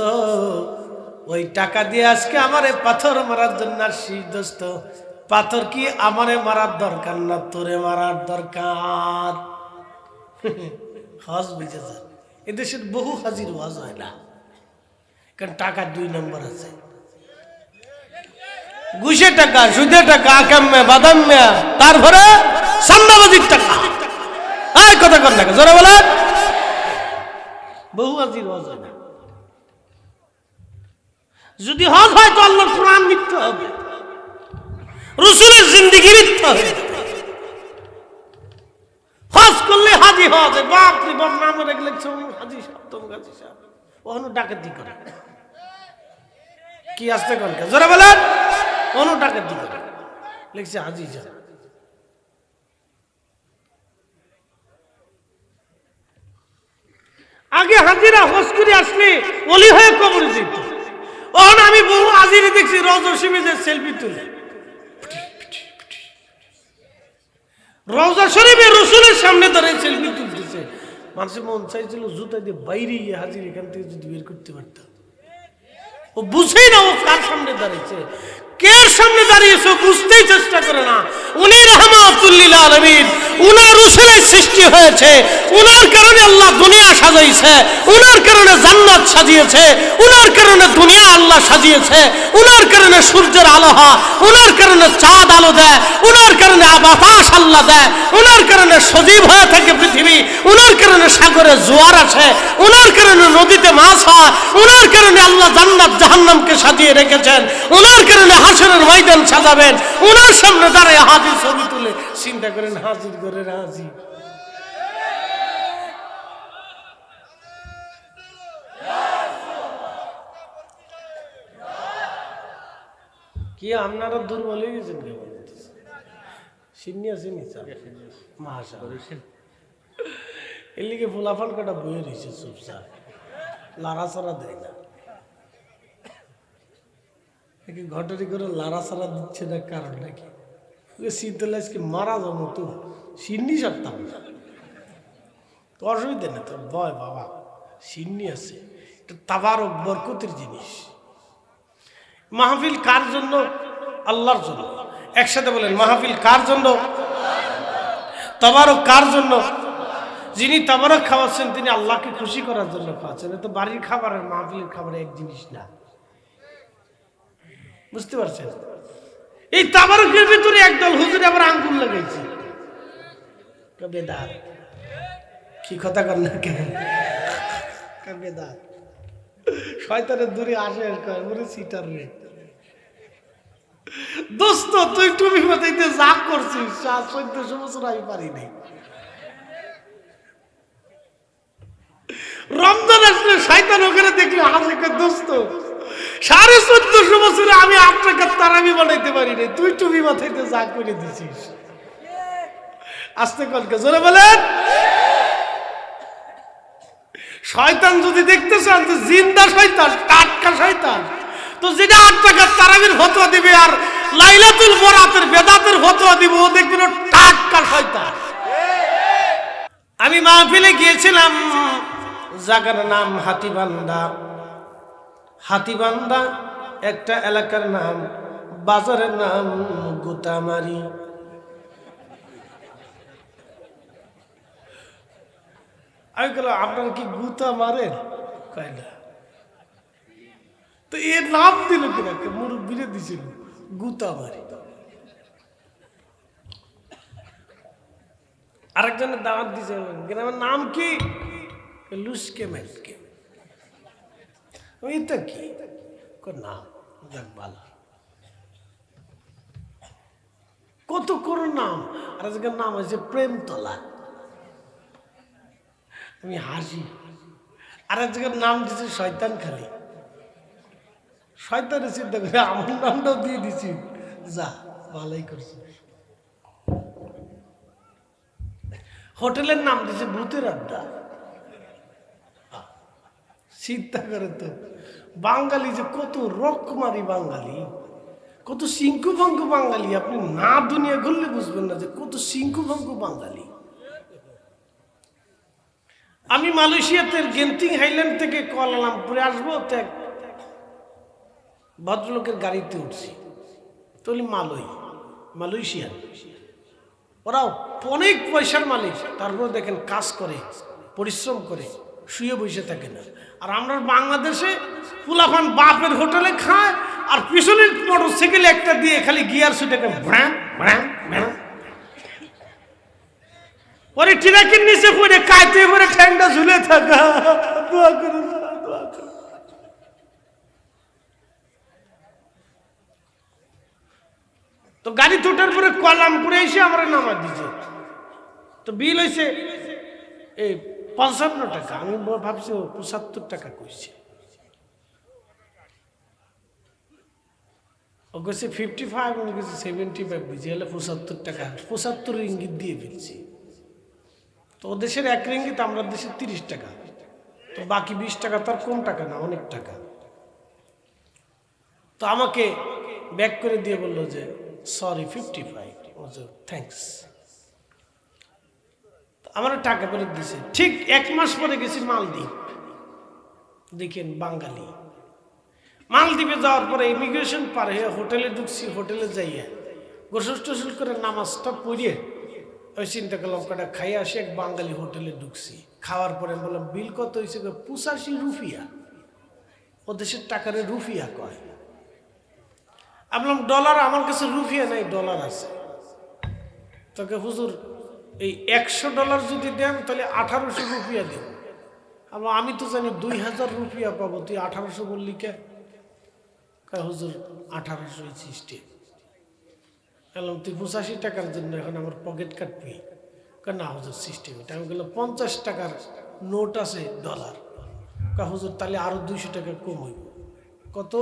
ওই টাকা দিয়ে আজকে আমারে পাথর মারার জন্য আসছিস। দোস্ত পাথর কি আমারে মারার দরকার না, তোরে মারার দরকার। হজ বুঝে যান, এদেশের বহু হাজির হজ হয় না, কারণ টাকা 2 নম্বর আছে। ঘুষে টাকা, সুদে টাকা, আকাম্যা বাদাম্যা, তারপরে সান্দাবাজির টাকা। এই কথা কর না, জোরে বলেন। বহু হাজির হজ হয় না। যদি হজ হয় তো আল্লাহর কোরআন মিথ্যা হবে, রাসূলের জিন্দেগি মিথ্যা হবে। হজ করলে হাজি হজ, বাপ রে বাপ নাম রেখে লিখছে হাজি সাহেব, তোম গাজী সাহেব, ওখানে ডাকাতি করে। কি আসতে কোন জোরে বলেন, ওখানে ডাকাতি করে লিখছে হাজি সাহেব। আগে হাজিরা হজ করে আসলে ওলি হয়ে কবরে যেত। ওখানে আমি বহু হাজিরে দেখছি রওজা শরীফে সেলফি তুলে। রওজা শরীফে রাসূলের সামনে দাঁড়িয়ে সেলফি তুলতেছে। মানুষের মন চাইছিল জুতা দিয়ে বাইরে গিয়ে হাজির এখান থেকে যদি বের করতে পারতাম। ও বুঝেই না ও কার সামনে দাঁড়িয়েছে, কে সামনে দাঁড়িয়েছে বুঝতেই চেষ্টা করে না। উনি রাহমাতুল লিল আলামিন, উনার রাসূলের সৃষ্টি হয়েছে, উনার কারণে আল্লাহ দুনিয়া সাজাইছে, উনার কারণে জান্নাত সাজিয়েছে, উনার কারণে দুনিয়া আল্লাহ সাজিয়েছে, উনার কারণে সূর্যের আলো হয়, উনার কারণে চাঁদ আলো দেয়, উনার কারণে বাতাস আল্লাহ দেয়, উনার কারণে সজীব হয়ে থাকে পৃথিবী, উনার কারণে সাগরে জোয়ার আসে, উনার কারণে নদীতে মাছ হয়, উনার কারণে আল্লাহ জান্নাত জাহান্নামকে সাজিয়ে রেখেছেন, উনার কারণে হাসরের ময়দান সাজাবেন। উনার সামনে দাঁড়িয়ে হাজির ছবি তুলে চিন্তা করেন হাজির করে রাজি। কি আপনারা দুর্বল হয়ে গেছেন? এর লিগে ফুলাফান কাটা বয়ে রয়েছে চুপচাপ, লাড়াচাড়া দেয় না। ঘটরি করে লাড়াচাড়া দিচ্ছে না, কারণ নাকি শীতলে আজকে মারা যাবো তো সিন্নি সারতাম না, তো অসুবিধা নেই। তোর ভয় বাবা সিন্নি আছে, এটা তাবারক বরকতের জিনিস। মাহফিল কার জন্য? আল্লাহর জন্য। একসাথে বলেন, মাহফিল কার জন্য? তাবারক কার জন্য? যিনি তাবারক খাওয়াচ্ছেন তিনি আল্লাহকে খুশি করার জন্য খাওয়াচ্ছেন। এ তো বাড়ির খাবার আর মাহফিলের খাবার এক জিনিস না, বুঝতে পারছেন? এই তাবারকের ভিতরে একদল হুজুর আবার আঙ্গুল লাগাইছে। বেদাত, কি কথা কর না কেন? বেদাত, শয়তানের দূরে আসে মরে সিটার রে। দোস্ত তুই টুপি মাথাইতে যা করছিস 1400 বছর আমি পারি নাই। রমজান আসলে শয়তান ওখানে দেখলে হাসে, দোস্ত 1450 বছরে আমি 8 টাকার তারাবি বানাইতে পারি নাই, তুই টুপি মাথাইতে যা করে দিছিস। আস্তে কলকে জোরে বলেন। শয়তান যদি দেখতে চান যে জিন্দা শয়তান, টাটকা শয়তান, তো যেটা 8 টাকার তারাবির ফতোয়া দিবে আর লাইলাতুল বরাতের বেদাতের ফতোয়া দিবে, ও দেখবেন টাটকা শয়তান। আমি মাহফিলে গিয়েছিলাম, জায়গার নাম হাতিবান্ধা। হাতিবান্ধা একটা এলাকার নাম, বাজারের নাম গোতামারি। আমি বললাম আপনারা কি গুতা মারেন? কয় না। তো এর নাম দিল কিনা? মুরব্বীরে দিছিল গুতামারি। আরেকজনের দাওয়াত দিয়েছে, গ্রামের নাম কি? লুসকে মেলকে। এটা কি নাম? যাক ভালো, কত করো নাম। আর আজকের নাম হয়েছে প্রেমতলা। আমি হাসি। আর আজকের নাম দিচ্ছে শয়তান খালি। শয়তানের চিন্তা করে আমার নামটাও দিয়ে দিছি। যা ভালোই করছি। হোটেলের নাম দিচ্ছে ভূতের আড্ডা। চিন্তা করে তো, বাঙালি যে কত রকমারি বাঙালি, কত সিংকু ভঙ্কু বাঙালি। আপনি না দুনিয়া ঘুরলে বুঝবেন না যে কত সিংকু ভঙ্কু বাঙালি। আমি মালয়েশিয়াতে গেন্টিং হাইল্যান্ড থেকে কুয়ালালামপুরে আসবো, তো এক ভদ্রলোকের গাড়িতে উঠছি। তো মালয়েশিয়া, ওরাও অনেক পয়সার মালিক, তারপর দেখেন কাজ করে, পরিশ্রম করে, শুয়ে বসে থাকে না। আর আমরা বাংলাদেশে ফুলাফান বাপের হোটেলে খায়, আর পিছনের মোটরসাইকেল একটা দিয়ে খালি গিয়ার ছুটে ভ্যাঁ ভ্যাঁ ভ্যাঁ। পরে ট্রাকের নিচে পড়ে কাইতে পরে ঠ্যাংটা ঝুলে থাকা। দোয়া করো, দোয়া করো। তো গাড়ি তোটার পরে কুয়ালালামপুরে এসে আমরা নামা দিছে। তো বিল হয়েছে এই 55 টাকা। আমি ভাবছি 75 টাকা কইছে। ও কইছে 55, আমি কইছি 75 বুঝি, হলে 75 টাকা, 75 রিঙ্গিত দিয়ে ফেলছি। তো ও দেশের 1 রিঙ্গিত, আমরা দেশের 30 টাকা। তো বাকি 20 টাকা তার কম টাকা না, অনেক টাকা। তো আমাকে ব্যাক করে দিয়ে বললো যে সরি 55। থ্যাংকস। আমার টাকা ফেরত দিছে। ঠিক 1 মাস পরে গেছি মালদ্বীপ। দেখেন বাঙালি। মালদ্বীপে যাওয়ার পরে ইমিগ্রেশন পার হয়ে হোটেলে ঢুকছি। হোটেলে যাইয়া গোসল টোসল করে নামাজটা পড়িয়ে ওই চিন্তা করলাম কটা খাইয়ে আসি, এক বাঙালি হোটেলে ঢুকছি। খাওয়ার পরে বললাম বিল কত হয়েছে? 85 রুপিয়া। ও দেশের টাকারে রুপিয়া কয়। আমি বললাম ডলার? আমার কাছে রুপিয়া নাই, ডলার আছে। তোকে হুজুর এই $100 যদি দেন তাহলে 1800 রুপিয়া দেব। আমি তো জানি 2000 রুপিয়া পাবো, তুই 1800 বললি কে? হুজুর 1800 সিস্টেম। বললাম তুই 85 টাকার জন্য এখন আমার পকেট কাটবি? না হুজুর সিস্টেম এটা। আমি বললাম 50 টাকার নোট আছে ডলার। হুজুর তাহলে আরো 200 টাকা কম হইব। কত?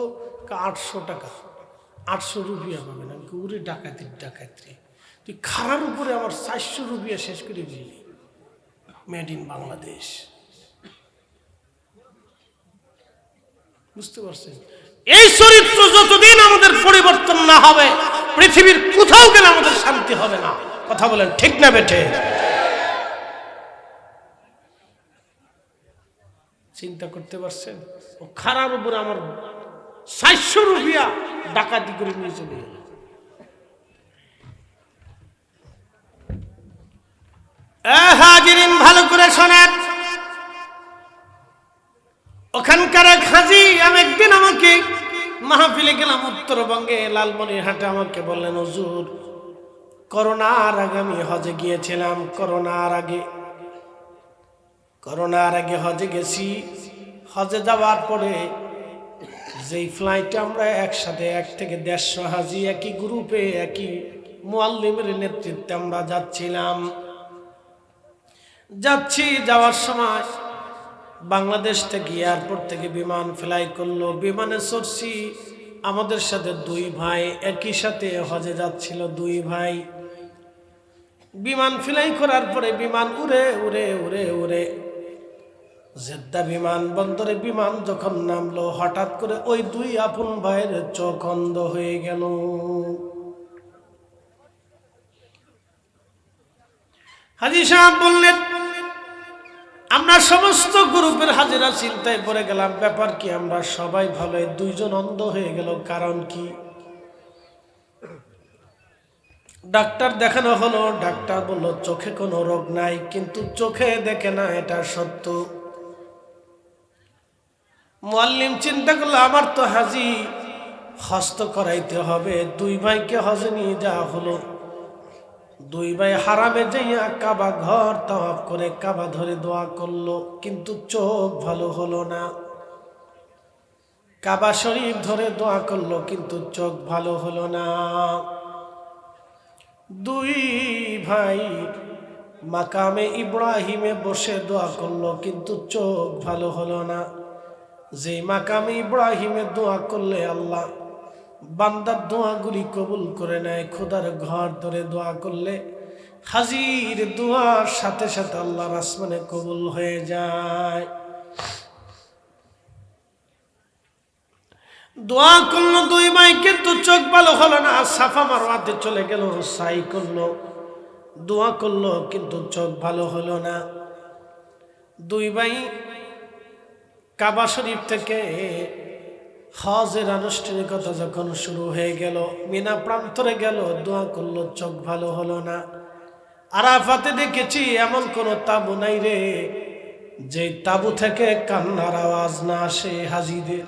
800 টাকা। 800 রুপিয়া পাবেন। আমি উড়ে ডাকাতি ডাকাতি, তুই খারার উপরে আমার 400 রুপিয়া শেষ করে দিলি। Made in Bangladesh. বুঝতে পারছেন? এই চরিত্র যতদিন আমাদের পরিবর্তন না হবে, পৃথিবীর কোথাও গেলে আমাদের শান্তি হবে না। কথা বলেন ঠিক না বেঠে? চিন্তা করতে পারছেন? ও খারার উপরে আমার 400 রুপিয়া ডাকাতি করে নিয়ে চলে গেল। হাজিরিন ভালো করে শোনেন। ওখানকার এক হাজি একদিন আমাকে মাহফিলে গেলাম উত্তরবঙ্গে লালমনিরহাটে, আমাকে বললেন হুজুর করোনার আগে আমি হজে গিয়েছিলাম। করোনার আগে হজে গেছি। হজে যাওয়ার পরে যেই ফ্লাইটে আমরা একসাথে 1 থেকে 150 হাজি একই গ্রুপে একই মুআল্লিমের নেতৃত্বে আমরা যাওয়ার সময় বাংলাদেশ থেকে এয়ারপোর্ট থেকে বিমান ফ্লাই করলো। বিমানে চড়ছি, আমাদের সাথে 2 ভাই একই সাথে হজে যাচ্ছিল। 2 ভাই বিমান ফ্লাই করার পরে বিমান উড়ে উড়ে উড়ে উড়ে জেদ্দা বিমান বন্দরে বিমান যখন নামলো, হঠাৎ করে ওই 2 আপন ভাইয়ের চোখ অন্ধ হয়ে গেল। হাজী সাহেব বললেন আমরা সমস্ত গ্রুপের হাজিরা চিন্তায় পড়ে গেলাম, ব্যাপার কি আমরা সবাই ভালো, দুইজন অন্ধ হয়ে গেল, কারণ কি? ডাক্তার দেখানো হলো, ডাক্তার বলল চোখে কোনো রোগ নাই, কিন্তু চোখে দেখে না, এটা সত্য। মুআল্লিম চিন্তা করলো আমার তো হাজি হস্ত করাইতে হবে, দুই ভাইকে হজে নিয়ে যাওয়া হলো। দুই ভাই হারামে যাইয়া কাবা ঘর তাওয়াফ করে কাবা ধরে দোয়া করলো, কিন্তু চোখ ভালো হলো না। কাবা শরীফ ধরে দোয়া করলো, কিন্তু চোখ ভালো হলো না। দুই ভাই মাকামে ইব্রাহিমে বসে দোয়া করলো, কিন্তু চোখ ভালো হলো না। যে মাকামে ইব্রাহিমে দোয়া করলে আল্লাহ বান্দার দোয়াগুলি কবুল করে নেয়, খোদার ঘর ধরে দোয়া করলে হাজির দোয়ার সাথে সাথে আল্লাহর আসমানে কবুল হয়ে যায়। দোয়া করলো দুই ভাই, কিন্তু চোখ ভালো হলো না। সাফা মারওয়াতে চলে গেল, সাই করলো, দোয়া করলো, কিন্তু চোখ ভালো হলো না। দুই ভাই কাবা শরীফ থেকে হজের আনুষ্ঠানিকতা যখন শুরু হয়ে গেল, মিনা প্রান্তরে গেল, দোয়া করলো, চোখ ভালো হলো না। আরাফাতে দেখেছি এমন কোন তাবু নাই রে যে তাবু থেকে কান্নার আওয়াজ না আসে হাজিদের।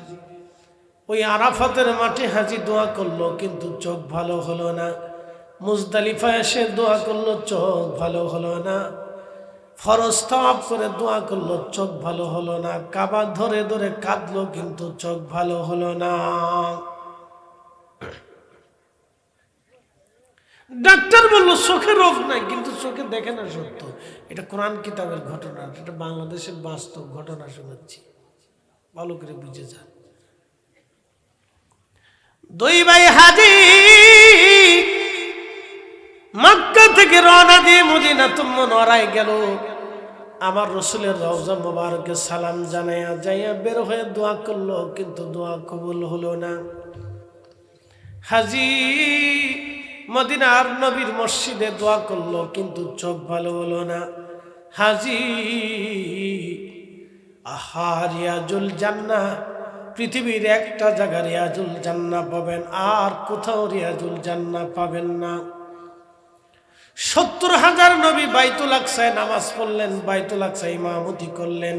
ওই আরাফাতের মাঠে হাজি দোয়া করলো, কিন্তু চোখ ভালো হলো না। মুজদালিফা এসে দোয়া করলো, চোখ ভালো হলো না। ফরজ তাওয়াফ করে দোয়া করলো, চোখ ভালো হলো না। কাবা ধরে ধরে কাঁদলো, কিন্তু চোখ ভালো হলো না। ডাক্তার বললো চোখে রোগ নাই, কিন্তু চোখে দেখে না, সত্য। এটা কোরআন কিতাবের ঘটনা, এটা বাংলাদেশের বাস্তব ঘটনা শোনাচ্ছি, ভালো করে বুঝে যান। দুই ভাই হাজি মক্কা থেকে রওনা দিয়ে মদিনাতুল মুনাওয়ারায় গেল। আমার রসুলের রওজা মুবারকে সালাম জানাইয়া যাইয়া বের হয়ে দোয়া করলো, কিন্তু দোয়া কবুল হলো না। হাজি মদিনার নবীর মসজিদে দোয়া করলো, কিন্তু চোখ ভালো হলো না। হাজি রিয়াজুল জান্নাহ, পৃথিবীর একটা জায়গা রিয়াজুল জান্নাহ পাবেন, আর কোথাও রিয়াজুল জান্নাহ পাবেন না। ৭০,০০০ নবী বাইতুল আকসায় নামাজ পড়লেন, বাইতুল আকসায় ইমামতি করলেন।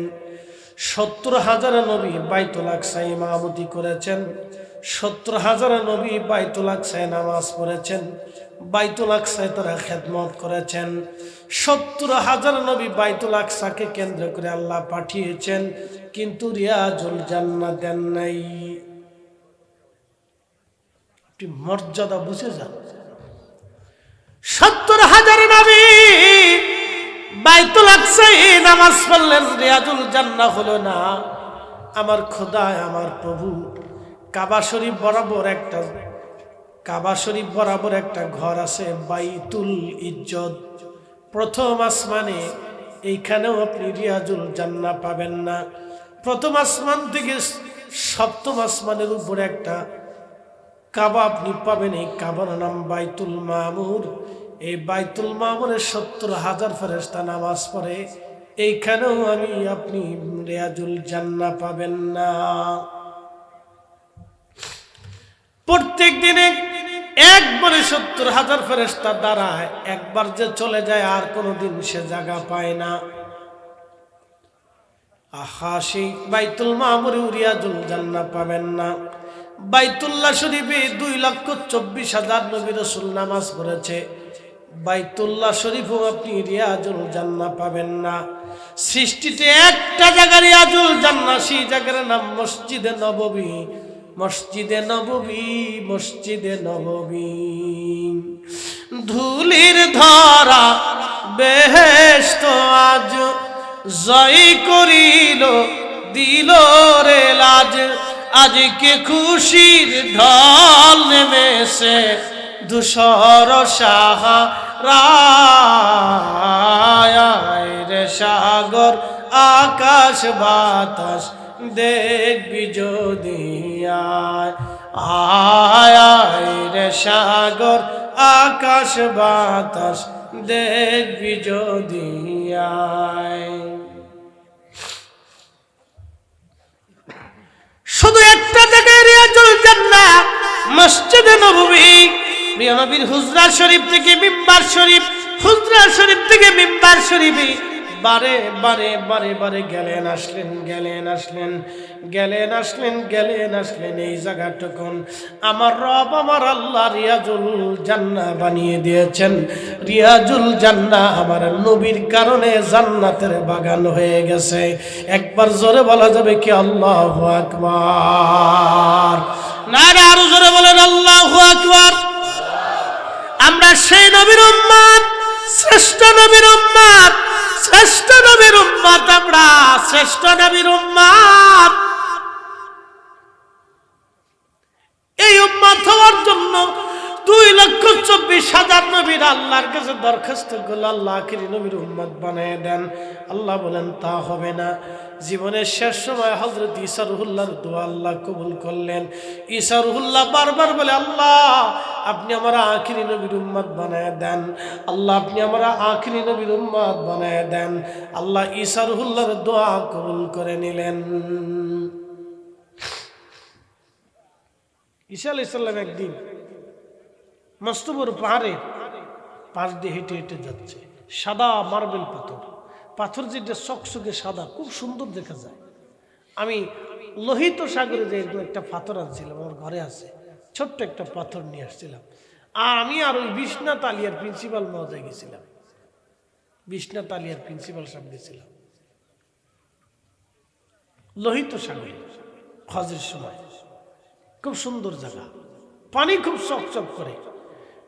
৭০,০০০ নবী বাইতুল আকসায় ইমামতি করেছেন, ৭০,০০০ নবী বাইতুল আকসায় নামাজ পড়েছেন, বাইতুল আকসায় তারা খেদমত করেছেন। ৭০,০০০ নবী বাইতুল আকসাকে কেন্দ্র করে আল্লাহ পাঠিয়েছেন, কিন্তু রিয়াজুল জান্নাহ দেন নাই। আপনি মর্যাদা বুঝে যান। ৭০,০০০ নবী বাইতুল আকসায় নামাজ পড়লেন, রিয়াজুল জান্নাহ হলো না। আমার খোদা, আমার প্রভু, কাবা শরীফ বরাবর একটা ঘর আছে, বাইতুল ইজ্জত, প্রথম আসমানে। এইখানেও আপনি রিয়াজুল জান্নাহ পাবেন না। প্রথম আসমান থেকে সপ্তম আসমানের উপরে একটা কাবা আপনি পাবেন, এই কাবার নাম বাইতুল মামুর। এই বাইতুল মামুরে ৭০,০০০ ফেরেশতা নামাজ পড়ে, এইখানেও আপনি রিয়াজুল জান্নাহ পাবেন না। প্রত্যেক দিনে একবারে ৭০,০০০ ফেরেশতা দাঁড়ায়, একবার যে চলে যায় আর কোনোদিন সে জায়গা পায় না। সেই বাইতুল মামুরে রিয়াজুল জান্নাহ পাবেন না। বাইতুল্লাহ শরীফে ২,২৪,০০০ নবী রাসূল নামাজ পড়েছে, বাইতুল্লাহ শরীফও আপনি রিয়াজুল জান্নাহ পাবেন না। সৃষ্টিতে একটা জায়গা রিয়াজুল জান্নাহ, সেই জায়গার নাম মসজিদে নববী। মসজিদে নববী, মসজিদে নববী। ধুলির ধরা বেহেশত আজ জয় করিল, দিল রে লাজ। আজকে খুশির ঢল নেমেছে ধূসর সাহারায় রে সাগর আকাশ বাতাস দেখবি যদি আয় রে সাগর আকাশ বাতাস দেখবি যদি আয়। 6টা জায়গায় রিয়াজুল জান্নাহ, মসজিদে নববী, প্রিয় নবীর হুজরা শরীফ থেকে মিম্বার শরীফ, হুজরা শরীফ থেকে মিম্বার শরীফে বারে বারে বারে বারে গেলেন আসলেন, গেলেন আসলেন, গেলেন আসলেন, গেলেন আসলেন। এই জায়গাটুকুন আমার রব আমার আল্লাহ রিয়াজুল জান্নাহ বানিয়ে দিয়েছেন। রিয়াজুল জান্নাহ আমার নবীর কারণে জান্নাতের বাগান হয়ে গেছে। একবার জোরে বলা যাবে কি আল্লাহু আকবার? নারে আরো জোরে বলেন আল্লাহু আকবার। আমরা সেই নবীর উম্মত, শ্রেষ্ঠ নবীর উম্মত, শ্রেষ্ঠ নবীর উম্মত, আমরা শ্রেষ্ঠ নবীর উম্মত। এই উম্মত হওয়ার জন্য 2,24,000 নবীর আল্লাহর কাছে দরখাস্ত করল, আল্লাহ আখিরি নবীর উম্মত বানিয়ে দেন। আল্লাহ বলেন তা হবে না। জীবনের শেষ সময় হযরত ঈসা রুহুল্লাহর দোয়া আল্লাহ কবুল করলেন। ঈসা রুহুল্লাহ বারবার বলে, আল্লাহ আপনি আমার আখিরি নবীর উম্মত বানায় দেন, আল্লাহ আপনি আমার আখিরি নবীর উম্মত বানায় দেন। আল্লাহ ঈসা রুহুল্লাহর দোয়া কবুল করে নিলেন। ঈসা আলাইহিস সালাম একদিন মস্ত বড় পাহাড়ের পাশ দিয়ে হেঁটে হেঁটে যাচ্ছে। সাদা মার্বেল পাথর, পাথর যেটা চকচকে সাদা, খুব সুন্দর দেখা যায়। আমি লোহিত সাগরে যে একটা পাথর আনছিলাম, আমার ঘরে আছে, ছোট্ট একটা পাথর নিয়ে আসছিলাম। আর আমি আর ওই বিশ্বনাথ আলিয়ার প্রিন্সিপাল মহোদয় গেছিলাম, বিশ্বনাথ আলিয়ার প্রিন্সিপাল সাহেব গেছিলাম লোহিত সাগরে হজের সময়। খুব সুন্দর জায়গা, পানি খুব চকচক করে,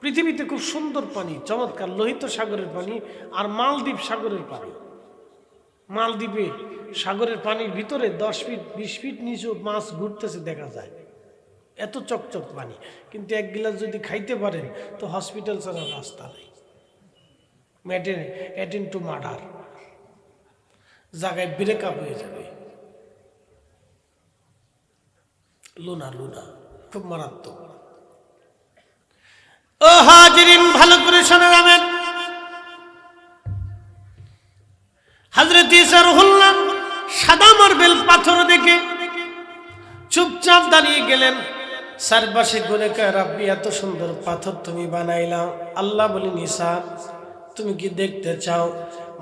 পৃথিবীতে খুব সুন্দর পানি, চমৎকার লোহিত সাগরের পানি আর মালদ্বীপ সাগরের পানি। মালদ্বীপে সাগরের পানির ভিতরে 10 ফিট 20 ফিট নিচু মাছ ঘুরতেছে দেখা যায়, এত চকচক পানি। কিন্তু এক গিলাস যদি খাইতে পারেন তো হসপিটাল ছাড়া রাস্তা নেই, অ্যাটেন টু মার্ডার, জায়গায় ব্রেকআপ হয়ে যাবে। লুনা লুনা খুব মারাত্মক। ও হাজিরিন, ভালো করে শুনে রাখবেন। হযরত ঈসা রুহুল্লাহ সাদা মার্বেল পাথর দেখে চুপচাপ দাঁড়িয়ে গেলেন। চারপাশে ঘুরে কয়, রাব্বি এত সুন্দর পাথর তুমি বানাইলাম। আল্লাহ বলেন, ঈসা তুমি কি দেখতে চাও?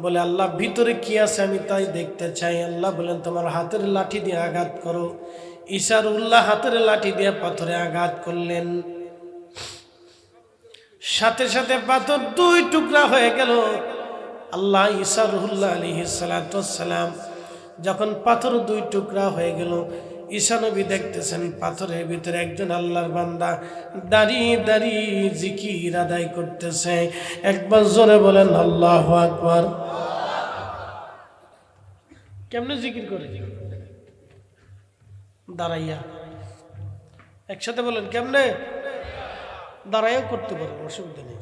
বলে, আল্লাহ ভিতরে কি আছে আমি তাই দেখতে চাই। আল্লাহ বলেন, তোমার হাতের লাঠি দিয়ে আঘাত করো। ঈসা রুহুল্লাহ হাতের লাঠি দিয়ে পাথরে আঘাত করলেন, সাথে সাথে পাথর 2 টুকরা হয়ে গেল। আল্লাহ ঈসা রুহুল্লাহ আলাইহিস সালাতু ওয়াস সালাম যখন পাথর 2 টুকরা হয়ে গেল, ঈসা নবী দেখতেছেন পাথরের ভিতরে একজন আল্লাহর বান্দা দাঁড়িয়ে দাঁড়িয়ে জিকির আদায় করতেছে। একবার জোরে বলেন আল্লাহু আকবার। কেমনে জিকির করে? দাঁড়াইয়া। একসাথে বলেন, কেমনে? দাঁড়াইয়াও করতে পারেন, অসুবিধা নেই।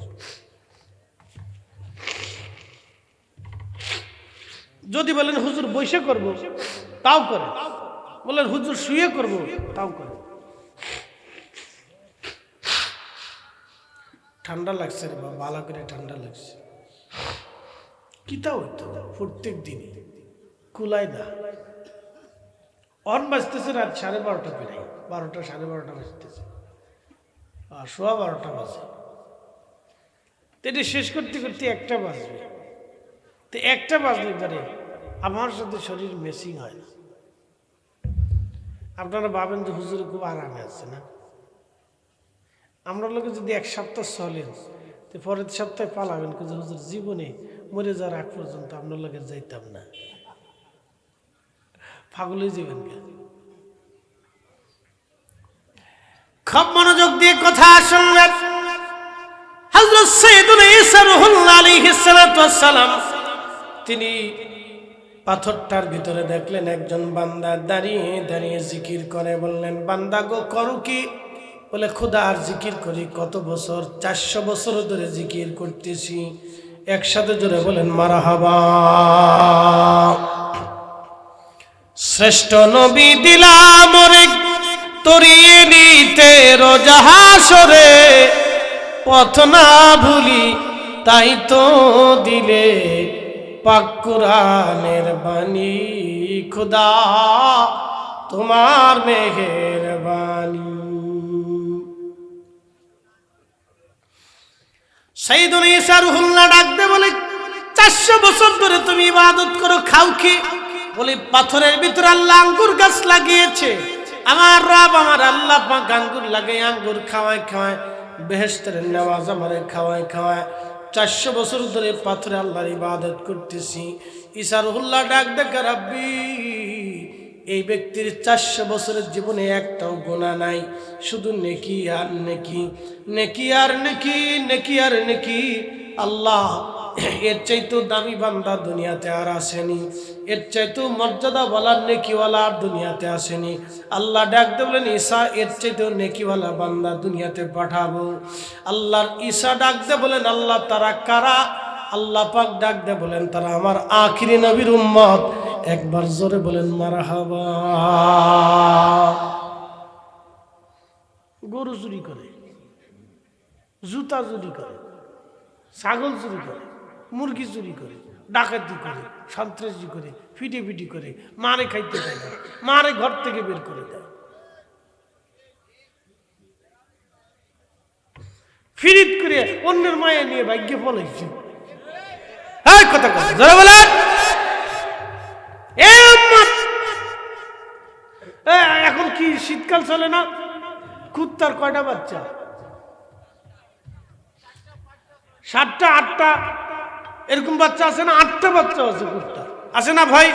যদি বলেন হুজুর বসে করব, তাও করে। বলেন হুজুর শুয়ে করব, তাও করে। ঠান্ডা লাগছে রে বাবা, ভালো করে ঠান্ডা লাগছে। কিতা হইতো প্রত্যেক দিনই কুলায় না। অন বাজতেছে রাত 12:30 প্রায় 12টা 12:30 বাজতেছে, আর 12:15 বাজে। তো এটা শেষ করতে করতে 1টা বাজবে। তো 1টা বাজলে পরে আমার সাথে শরীর মেসিং হয় না। আপনারা ভাবেন যে হুজুরে খুব আরামে আছে না? আমরা লোকে যদি 1 সপ্তাহ চলেন তো পরের সপ্তাহে পালাবেন, কিন্তু হুজুর জীবনে মরে যাওয়ার আগ পর্যন্ত আপনার লোকে যাইতাম না। পাগল হয়ে যাবেন কেন? খুব মনোযোগ দিয়ে কথা শুনবেন। হযরত সাইয়েদুনা ঈসা রুহুল্লাহ আলাইহিস সালাতু ওয়াস সালাম তিনি পাথরটার ভিতরে দেখলেন একজন বান্দা দাঁড়িয়ে দাঁড়িয়ে জিকির করে। বললেন, বান্দা গো করো কি? বলে, খোদার জিকির করি। কত বছর? 400 বছর ধরে জিকির করতেছি। একসাথে জোরে বলেন মারহাবা। শ্রেষ্ঠ নবী দিলাম ওরে তরিয়ে নিতে রোজাহাসরে, পথ না ভুলি তাই তো দিলে পাক কুরআনের বাণী। খোদা তোমার মেহেরবানি। সাইয়েদুনা ঈসা রূহুল্লাহ ডাক দে বলে 400 বছর ধরে তুমি ইবাদত করো, খাও কি? বলে পাথরের ভিতরে আল্লাহ আঙ্গুর গাছ লাগিয়েছে, আমার রব আমার আল্লাহ পাক আঙ্গুর লাগে, আঙ্গুর খাওয়ায় খাওয়ায় বেহেশতের নেওয়াজ আমারে খাওয়ায় খাওয়ায় 400 বছর ধরে পাথরে আল্লাহর ইবাদত করতেছি। ঈসা রূহুল্লাহ ডাক দেখে, রাব্বি এই ব্যক্তির 400 বছরের জীবনে একটাও গুনাহ নাই, শুধু নেকি আর নেকি, নেকি আর নেকি, নেকি আর নেকি। আল্লাহ এর চাইতো দামি বান্দা দুনিয়াতে আর আসেনি, এর চাইতো মর্যাদা বলার নেকিওয়ালা আর দুনিয়াতে আসেনি। আল্লাহ ডাক দিয়ে বলেন, ঈসা এর চাইতো নেকিওয়ালা বান্দা দুনিয়াতে পাঠাবো। আল্লাহর ঈসা ডাক দিয়ে বলেন, আল্লাহ তারা কারা? আল্লাহ পাক ডাক দিয়ে বলেন, তারা আমার আখিরি নবীর উম্মত। একবার জোরে বলেন মারহাবা। গরু চুরি করে, জুতা চুরি করে, ছাগল চুরি করে, মুরগি চুরি করে, ডাকাতি করে, সন্ত্রাসী করে, ফিটি করে, মারে খাইতে দেয় না, মারে ঘর থেকে বের করে দেয়, ফিরিত করে অন্যের মায়া নিয়ে ভাগ্যে ফলাইছে। কথা কথা জোরে বলেন। এখন কি শীতকাল চলে না? কুত্তার কয়টা বাচ্চা? 7টা 8টা এরকম বাচ্চা আছে না? 8টা বাচ্চা আছে কুত্তার, আছে না ভাই?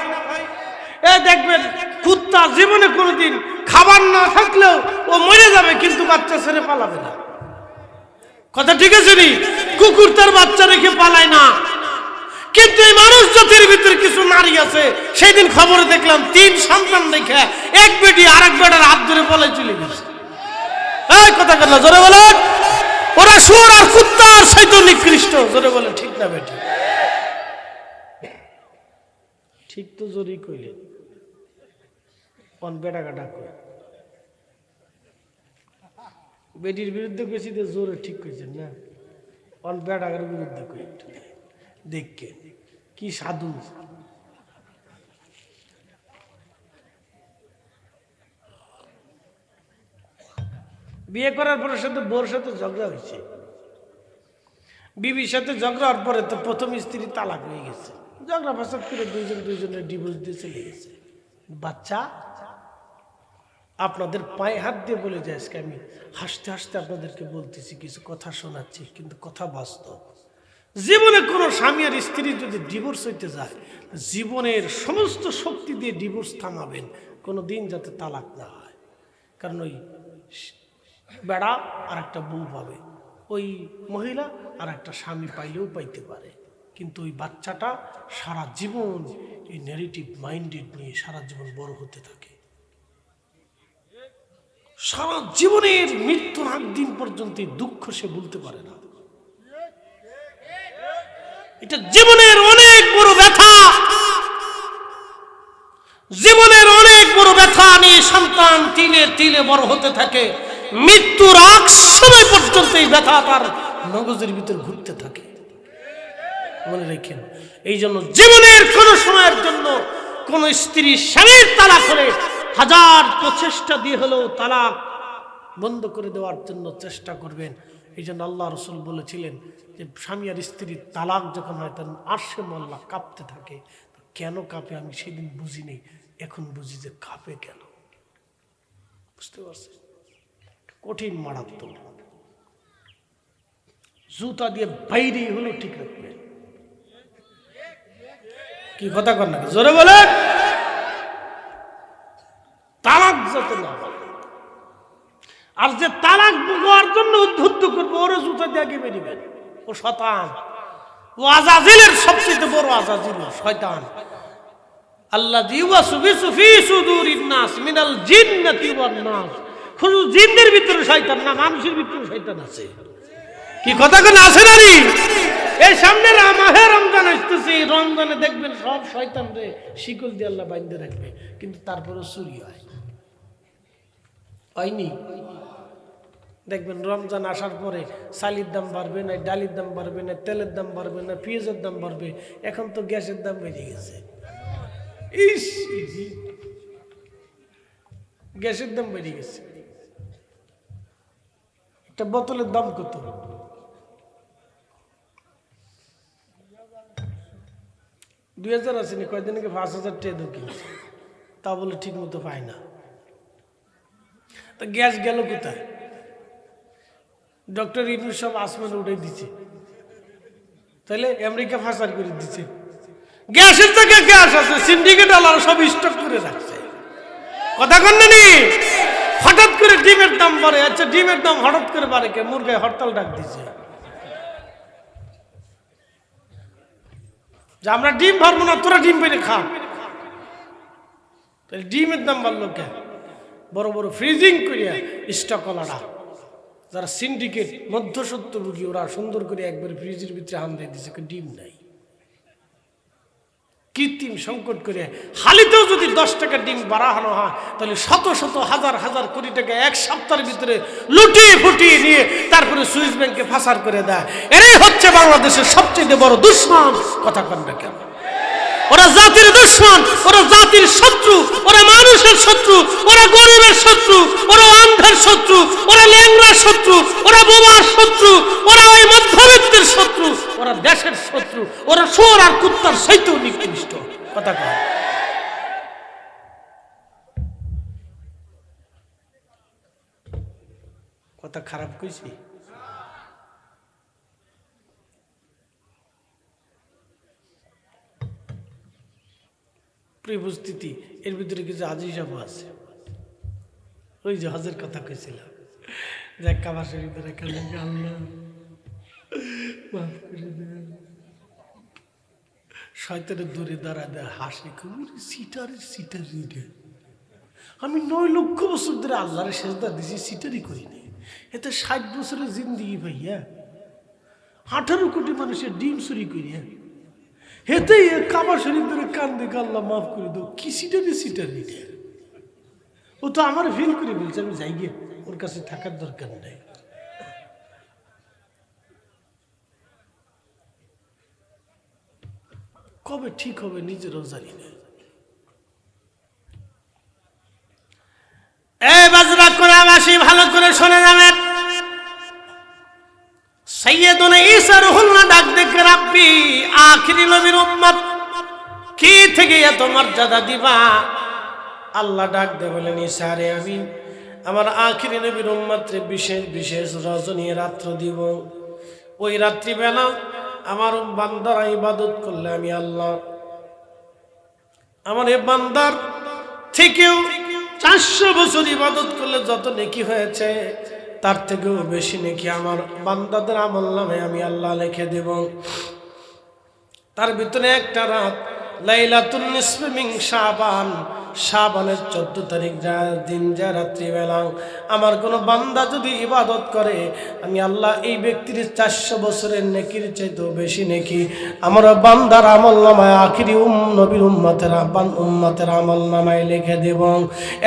দেখবেন কুত্তা জীবনে কোনোদিন খাবার না থাকলেও ও মরে যাবে, কিন্তু বাচ্চা ছেড়ে পালাবে না। কথা ঠিক আছে নি? কুকুর তার বাচ্চা রেখে পালায় না। কিন্তু এই মানুষ জাতির ভিতরে কিছু নারী আছে, সেই দিন খবরে দেখলাম 3 সন্তান দেখে এক বেটি আরেক বেটার হাত ধরে পলাই চলে গেছে। কথা কথা জোরে বলেন। ওরা শুয়োর আর কুত্তা আর শয়তান নিকৃষ্ট। জোরে বলেন ঠিক না বেটি? ঠিক তো জোরেই কইলেন। কোন বেটা কাটা কই বেটির বিরুদ্ধে কইছি তো জোরে ঠিক কইছেন না? কোন বেটার বিরুদ্ধে কই দেখকে কি সাধু। বিয়ে করার পরে সাথে বোর সাথে ঝগড়া হয়েছে, বিবির সাথে ঝগড়া হওয়ার পরে তো প্রথম স্ত্রী তালাক হয়ে গেছে, ঝগড়া ফাসাদ করে দুইজনের ডিভোর্স দিয়ে চলে গেছে। বাচ্চা আপনাদের পায়ে হাত দিয়ে বলে যায়, আজকে আমি হাসতে হাসতে আপনাদেরকে বলতেছি, কিছু কথা শোনাচ্ছি, কিন্তু কথা বাস্তব। জীবনে কোনো স্বামী আর স্ত্রী যদি ডিভোর্স হইতে যায়, জীবনের সমস্ত শক্তি দিয়ে ডিভোর্স থামাবেন, কোনো দিন যাতে তালাক না হয়। কারণ ওই বেড়া আর একটা বউ পাবে, ওই মহিলা আর একটা স্বামী পাইলেও পাইতে পারে, কিন্তু ওই বাচ্চাটা সারা জীবন এই নেগেটিভ মাইন্ডেড নিয়ে সারা জীবন বড় হতে থাকে। সারা জীবনের মৃত্যুর আগ দিন পর্যন্ত এই দুঃখ সে ভুলতে পারে না। এটা জীবনের অনেক বড় ব্যথা, জীবনের অনেক বড় ব্যথা নিয়ে সন্তান তিলে তিলে বড় হতে থাকে। মৃত্যুর আগ সময় পর্যন্ত এই ব্যথা তার মগজের ভিতর ঘুরতে থাকে। মনে রাখেন, এই জন্য জীবনের কোন সময়ের জন্য কোন স্ত্রী স্বামীর তালাক হলে হাজার প্রচেষ্টা দিয়ে হলেও তালাক বন্ধ করে দেওয়ার জন্য চেষ্টা করবেন। এই জন্য আল্লাহ রসুল বলেছিলেন যে স্বামী আর স্ত্রীর তালাক যখন হয় তখন আরশে মোল্লা কাঁপতে থাকে। কেন কাঁপে আমি সেদিন বুঝিনি, এখন বুঝি যে কাঁপে কেন। বুঝতে পারছি? কঠিন মারাত্মক। জুতা দিয়ে বাইরে হলো ঠিক রাখবে। কি কথা কর না জোরে বলেন। তালাক যাতে না হয়, আর যে তালাক হওয়ার জন্য উদ্বুদ্ধ করবো ওরা জুতা দিয়ে আগে বেরিবেন। ও শয়তান, ও আজাজিলের সবচেয়ে বড় আজাজিল শয়তান। আল্লাযী ওয়াসওয়াসু ফী সুদুরিন নাস মিনাল জিন্নাতি ওয়ান নাস। শুধু জিনদের ভিতরে শয়তান না, মানুষের ভিতরে শয়তান আছে। কি কথা কেন আছে নারী? এই সামনে মাহে রমজান আসতেছে, রমজানে দেখবেন সব শয়তান রে শিকল দিয়ে আল্লাহ বাইন্ধে রাখবে, কিন্তু তারপরে চুরি হয়। হয়নি? দেখবেন রমজান আসার পরে চালের দাম বাড়বে না, ডালের দাম বাড়বে না, তেলের দাম বাড়বে না, পেঁয়াজের দাম বাড়বে। এখন তো গ্যাসের দাম বেড়ে গেছে। গ্যাসের দাম বেড়ে গেছে। একটা বোতলের দাম কত? 2000 আসেনি, কয়েকদিন আগে 5000 টাকা কিনছে, তা বলে ঠিক মতো পায় না। তা গ্যাস গেল কোথায়? ডক্টর ইউনূস সব আসমানে উঠে দিচ্ছে, তাহলে আমেরিকা ফাঁসার করে দিচ্ছে। গ্যাসের থেকে গ্যাস আছে, সিন্ডিকেট আলাদা সব স্টক করে রাখছে। কথা কন না নি? হঠাৎ করে ডিমের দাম বাড়ে। আচ্ছা, ডিমের দাম হঠাৎ করে বাড়ে কে? মুরগায় হরতাল ডাক দিচ্ছে যে আমরা ডিম ভরবো না, তোরা ডিম বেড়ে খা। তাহলে ডিমের দাম বাড়লো কে? বড় বড় ফ্রিজিং করিয়া স্টক আলাদা যারা সিন্ডিকেট মধ্যসত্ত্ব রুগী, ওরা সুন্দর করে একবার ফ্রিজের ভিতরে হান দিয়ে দিচ্ছে, ডিম নাই। কৃত্রিম সংকট করে হালিতেও যদি 10 টাকা ডিম বাড়ানো হয়, তাহলে শত শত হাজার হাজার কোটি টাকা এক সপ্তাহের ভিতরে লুটিয়ে ফুটিয়ে নিয়ে তারপরে সুইস ব্যাংকে ফাঁসার করে দেয়। এরাই হচ্ছে বাংলাদেশের সবচেয়ে বড় দুশ্মন। কথা কন না কেন? ওরা জাতির দুশ্মন, ওরা জাতির শত্রু, ওরা মানুষের শত্রু, ওরা গরিবের শত্রু, ওরা অন্ধের শত্রু, ওরা ল্যাংড়ার শত্রু, ওরা বোমার শত্রু, ওরা ওই মধ্যবিত্তের শত্রু, ওরা দেশের শত্রু, ওরা শুয়োর আর কুত্তার চাইতেও নিকৃষ্ট। কথা কয়? কথা খারাপ কইছি? উপস্থিতি এর ভিতরে কিছু হাজি সাহেব আছে, ওই যে হজের কথা কইছিলাম, যে কাবা শরীফের এখানে আল্লাহ মাফ করে দেন, শয়তানের দূরে দাঁড়া দেয়, হাসি সিটারের সিটারি দেয়। আমি 9 লক্ষ বছর ধরে আল্লাহরে সেজদা দিছি, সিটারি করিনি। এতে 60 বছরের জিন্দিগি ভাইয়া, 18 কোটি মানুষের ডিম চুরি করিয়া হেতেই কাবা শরীফ ধরে কান দেখে আল্লাহ মাফ করে দাও। কি সিটারি সিটারি দেয়? ও তো আমার ফিল করে বলছে, আমি যাই গিয়ে, ওর কাছে থাকার দরকার নেই। কবে ঠিক হবে নিজেরও জানি না। এই বাজরা কোরআনবাসী ভালো করে শুনে যাবেন। সাইয়্যিদুনা ঈসা রুহুল্লাহ ডাক দেখে, রাব্বি আখিরি নবীর উম্মত কি থেকে এত মর্যাদা দিবা? আল্লাহ ডাক দে বলেন, ঈসা রে, আমি আমার আখিরি নবীর উম্মতরে বিশেষ বিশেষ রজনী রাত্র দিব। ওই রাত্রিবেলা আমার বান্দারা ইবাদত করলে আমি আল্লাহ আমার এই বান্দার থেকেও 400 বছর ইবাদত করলে যত নেকি হয়েছে, তার থেকেও বেশি নেকি আমার বান্দাদের আমলনামে আমি আল্লাহ লিখে দেব। তার ভিতরে একটা রাত লাইলাতুন নিসফি মিন শাবান, শাবানের 14 তারিখ যা দিন, যা রাত্রিবেলা আমার কোনো বান্দা যদি ইবাদত করে, আমি আল্লাহ এই ব্যক্তির 400 বছরের নেকির চাইতেও বেশি নেকি আমার বান্দার আমলনামায় আখিরি নবীর উম্মতের আমলনামায় লিখে দেব।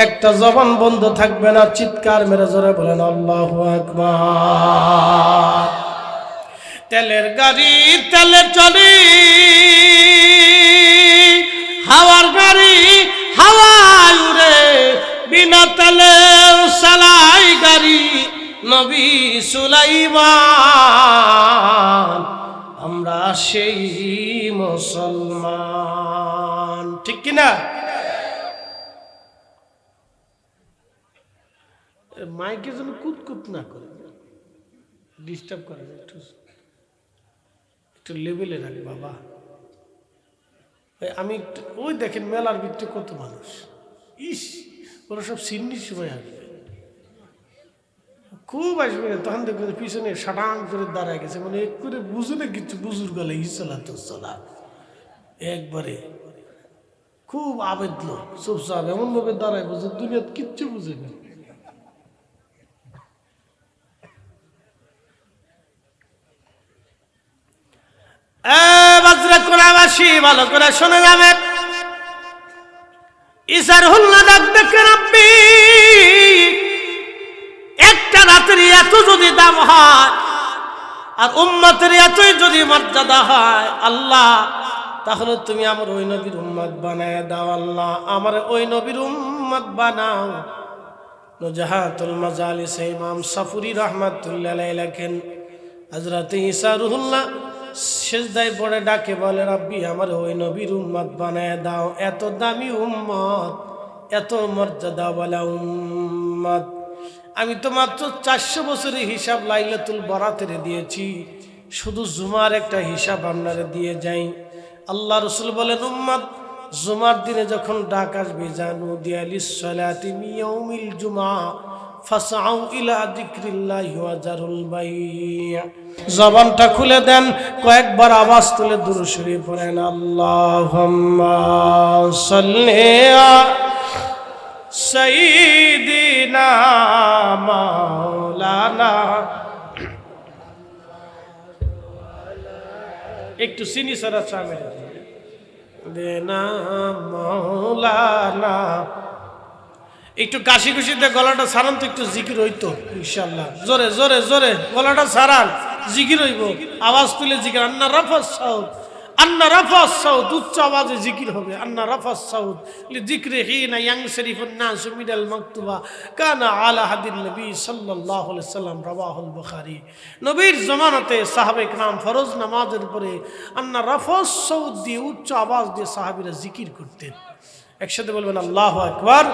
একটা জবান বন্ধ থাকবে না, চিৎকার মেরে জোরে বলেন আল্লাহু আকবার। তেলের গাড়ি তেলে চলে, হাওয়ার গাড়ি হাওয়ায় উড়ে, বিনা তেলে চালাই গাড়ি নবী সুলাইমান। আমরা সেই মুসলমান, ঠিক কিনা? মাইকে যেন কুতকুত না করে, ডিস্টার্ব করে, একটু লেভেলে রাখ বাবা। আমি ওই দেখেন মেলার ভিতরে কত মানুষ, ইস ওরা সব সিন্নির সময় আসবে, খুব আসবে, তখন দেখবেন পিছনে সাটাং করে দাঁড়ায় গেছে, মানে এক করে বুঝে না কিছু, বুজুর গেলে ইসালাতুসালাম একবারে খুব আবেদ লোক, চুপচাপ এমন ভাবে দাঁড়ায়, বুঝে দুনিয়াত কিচ্ছু বুঝে না। বাজরা কোরআনবাসী ভালো করে শুনে যাবে। ঈসা রুহুল্লাহ ডাক দেখে, রাব্বি একটা রাতের এত যদি দাম হয় আর উম্মতের এতই যদি মর্যাদা হয়, আল্লাহ তাহলে তুমি আমার ওই নবীর উম্মত বানায় দাও। আল্লাহ আমার ওই নবীর উম্মত বানাও, নুজাহাতুল মাজালিস ইমাম সাফুরি রাহমাতুল্লাহ আলাইহি লেখেন, হযরত ঈসা রুহুল্লাহ সিজদায় পড়ে ডাকে বলে, রাব্বি আমার ওই নবীর উম্মত বানায় দাও, এত দামি উম্মত, এত মর্যাদাওয়ালা উম্মত। আমি তো মাত্র 400 বছরের হিসাব লাইলাতুল বরাতের দিয়েছি, শুধু জুমার একটা হিসাব আপনারা দিয়ে যাই। আল্লাহ রাসূল বলেন, উম্মত জুমার দিনে যখন ডাক আসবে, জানু দিয়ালিস সালাতি মিয়াউমিল জুমা ফাসআউ ইলা যিকরিল্লাহি ওয়া জারুল বাই'। জবানটা খুলে দেন, কয়েকবার আওয়াজ তুলে দুরূদ শরীফ পড়েন, আল্লাহুম্মা সাল্লি আলা সাইয়্যিদিনা মাওলানা। একটু চিনি সারা চামে দেনা মাওলানা। একটু কাশি খুশিতে গলাটা ছাড়ান তো, একটু জিকির হইতো ইনশাআল্লাহ। জোরে জোরে জোরে গলাটা ছাড়ান, জিকির হইব। আওয়াজ তুলে জিকির, আন্না রাফাস সাউত, আন্না রাফাস সাউত, উচ্চ আওয়াজে জিকির হবে। আন্না রাফাস সাউত লিযিকরিহিনা ইয়ানশরিফুন নাসু মিনাল মাকতুবা কানা আলা হাদিন নবী সাল্লাল্লাহু আলাইহি সাল্লাম, রাওয়াহুল বুখারী। নবীর জামানাতে সাহাবে کرام ফরজ নামাজের পরে আন্না রাফাস সাউত দিয়ে, উচ্চ আওয়াজ দিয়ে সাহাবীরা জিকির করতেন। একসাথে বলবেন আল্লাহু আকবার।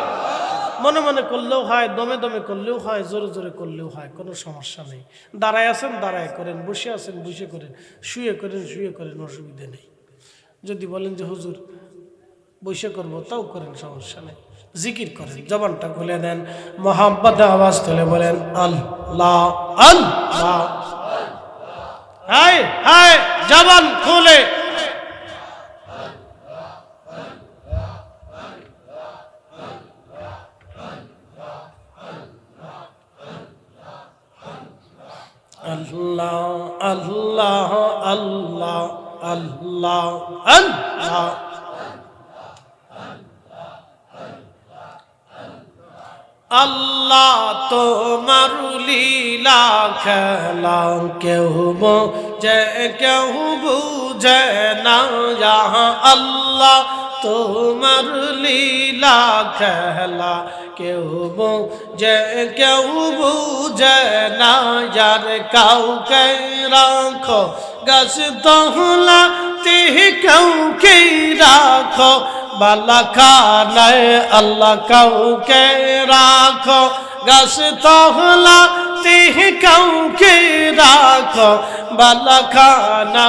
মনে মনে করলেও হয়, দমে দমে করলেও হয়, জোরে জোরে করলেও হয়, কোনো সমস্যা নেই। দাঁড়ায় আছেন দাঁড়ায় করেন, বসে আছেন বসে করেন, শুয়ে করেন শুয়ে করেন, অসুবিধা নেই। যদি বলেন যে হুজুর বসে করবো, তাও করেন, সমস্যা নেই। জিকির করেন, জবানটা খুলে দেন, মোহাম্মদে আওয়াজ তুলে বলেন আল্লাহ আল্লাহ। হায় হায়, জবান খুলে আল্লাহ আল্লাহ আল্লাহ আল্লাহ আল্লাহ। আল্লাহ তোমার লীলা খেলা কেউ বোঝে কেউ বুঝে না, আল্লাহ তোমার লীলা খেলা কেউ বোঝে কেউ বুঝে না। যার কাউকে রাখো গাছ তহলা তে, কাউকে রাখো বালাখানায়, আল্লাহ কাউকে রাখো গাছ তহলা তে, কাউকে রাখো বালাখানায়।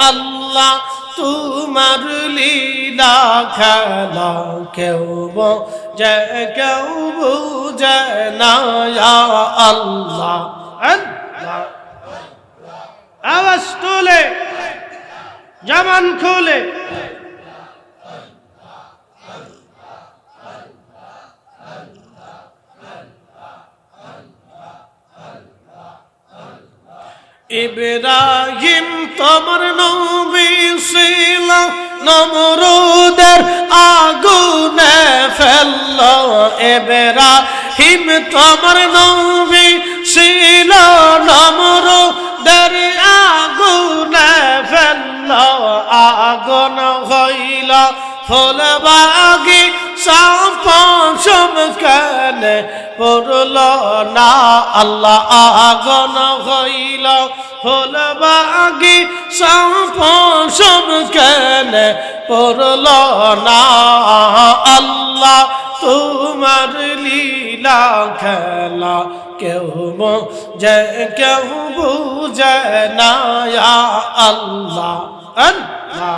আল্লাহ তোমার লীলা খেলা কেউ বোঝে কেউ বুঝে না, আল্লাহ আল্লাহ। আওয়াজ তুলে জবান খুলে ইব্রাহিম তোমার নবী ছিল, নমরুদের আগুনে ফেলল। ইব্রাহিম তোমার নবী ছিল, নমরুদের আগুনে ফেলল। আগুন হইল ফুলবাগি সাপসম কেনে পড়ল না, আল্লাহ আগুন হইল ফুলবাগি সাপসম কেনে পড়ল না। আল্লাহ তোমার লীলা খেলা কেউ বোঝে কেউ বুঝে না, আল্লাহ আল্লাহ।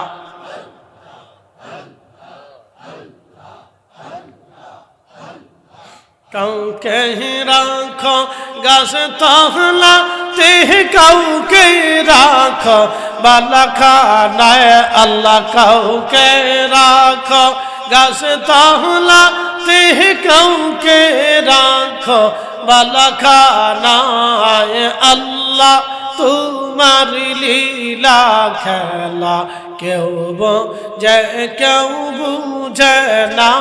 কাউকে রাখো গাছ তহলা তে, কাউকে রাখো বালাখানায়, আল্লাহ কাউকে রাখো গাছ তহলা তে, কাউকে রাখো বালাখানায়। আল্লাহ তোমার লীলা খেলা কেউ বোঝে কেউ বুঝে না,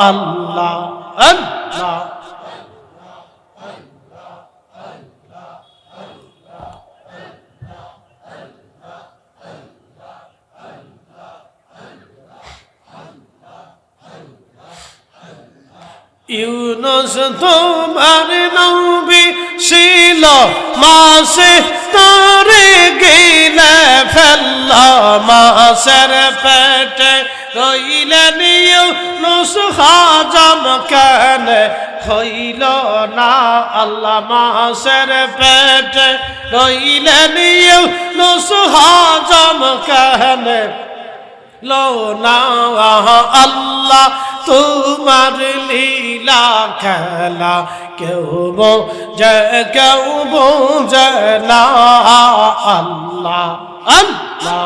আল্লাহ আল্লাহ। ইউনুস তোমার নবী ছিল মাসে তারে গিলে ফেলল মাসের পেটে রইলেন ইউনুস হজম কেন হইল না আল্লাহ মাসের পেটে রইলেন ইউনুস হজম কেন লো না আল্লাহ তোমার লীলা খেলা কেউ বোঝে কেউ বোঝে না আল্লাহ আল্লাহ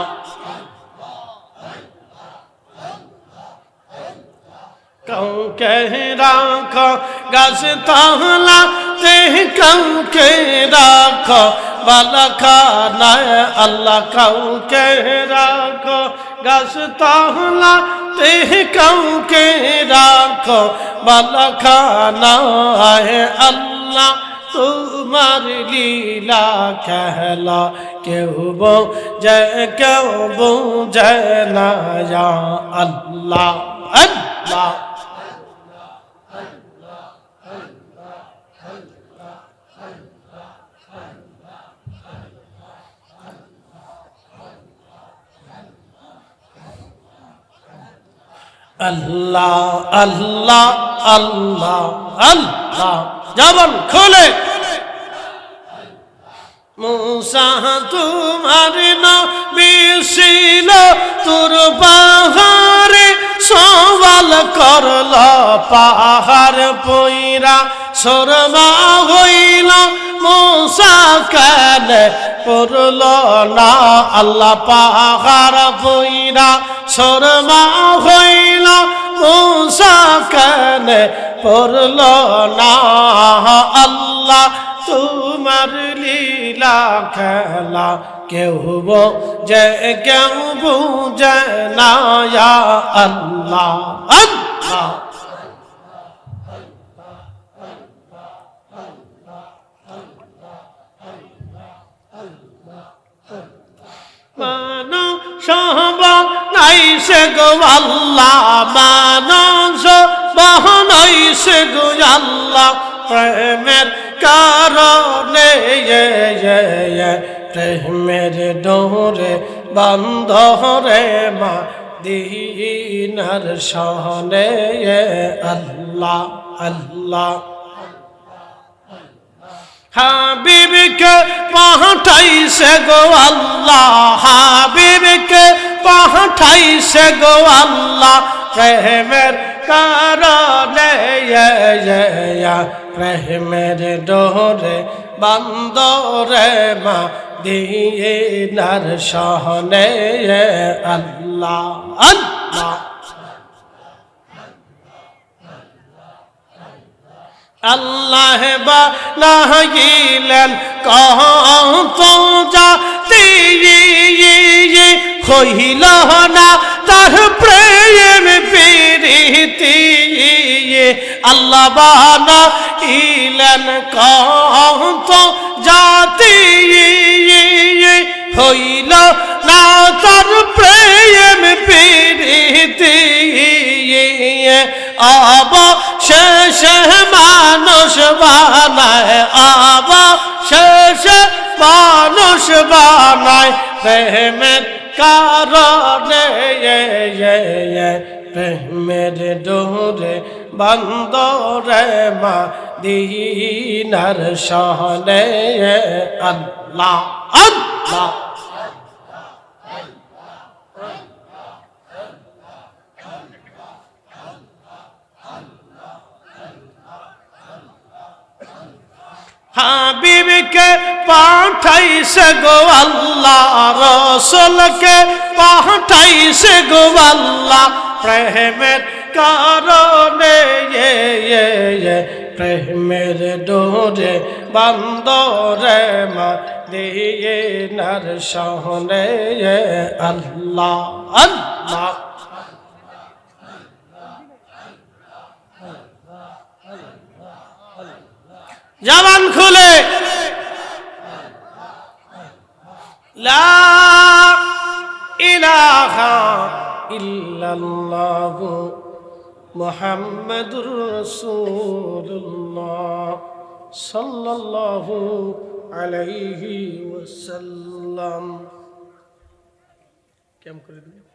কাউকে রাখো গাছ তাহলা তে কাউকে রাখো বালাখানায় আল্লাহ কাউকে রাখো গাছ তাহলা তে কাউকে রাখো বালাখানায় আল্লাহ তোমার লীলা খেলা কেউ বোঝে কেউ বোঝে না আল্লাহ আল্লাহ আল্লাহ আল্লাহ আল্লাহ আল্লাহ জবান খুলে মুসা তোমার নবী ছিল তোর পাহাড়ে সওয়াল করল পাহাড় পইরা শর্মা হইল মুসা কেন পড়ল না আল্লাহ পাহাড় পইরা শর্মা হইল মুসা কেন পড়ল না আল্লাহ তোমার লীলা খেলা কেউ বোঝে কেউ বোঝে না আল্লাহ আল্লাহ মানুষ বানাইছে গো আল্লাহ মানুষ বানাইছে গো আল্লাহ প্রেমের কারণে প্রেমের ডোরে বন্ধ রে মা দিনার সহনে আল্লাহ আল্লাহ হাবিবকে পাঠাইছে গো আল্লাহ হাবিবকে পাঠাইছে গো আল্লাহ প্রেমের কারণে প্রেমের ডোরে বান্দরে মা দিনার সহনে আল্লাহ আল্লাহ আল্লাহ বানাইলেন কত জাতি হইল না তার প্রেম প্রীতি আল্লাহ বানাইলেন কত জাতি হইল না তার প্রেম প্রীতি অবশেষে মানুষ বানায় অবশেষে মানুষ বানায় প্রেমের কারণে প্রেমের ডোরে বন্দরে মা দিনার সহনে আল্লাহ আল্লাহ হাবিবকে পাঠাইছে গো আল্লাহ রাসূলকে পাঠাইছে গো আল্লাহ প্রেমের কারণে প্রেমের ডোরে বন্দরে মা দিনার সহনে আল্লাহ আল্লাহ জবান খুলে লা ইলাহা ইল্লাল্লাহু মুহাম্মাদুর রাসূলুল্লাহ সাল্লাল্লাহু আলাইহি ওয়াসাল্লাম। কেমন করে দিবেন?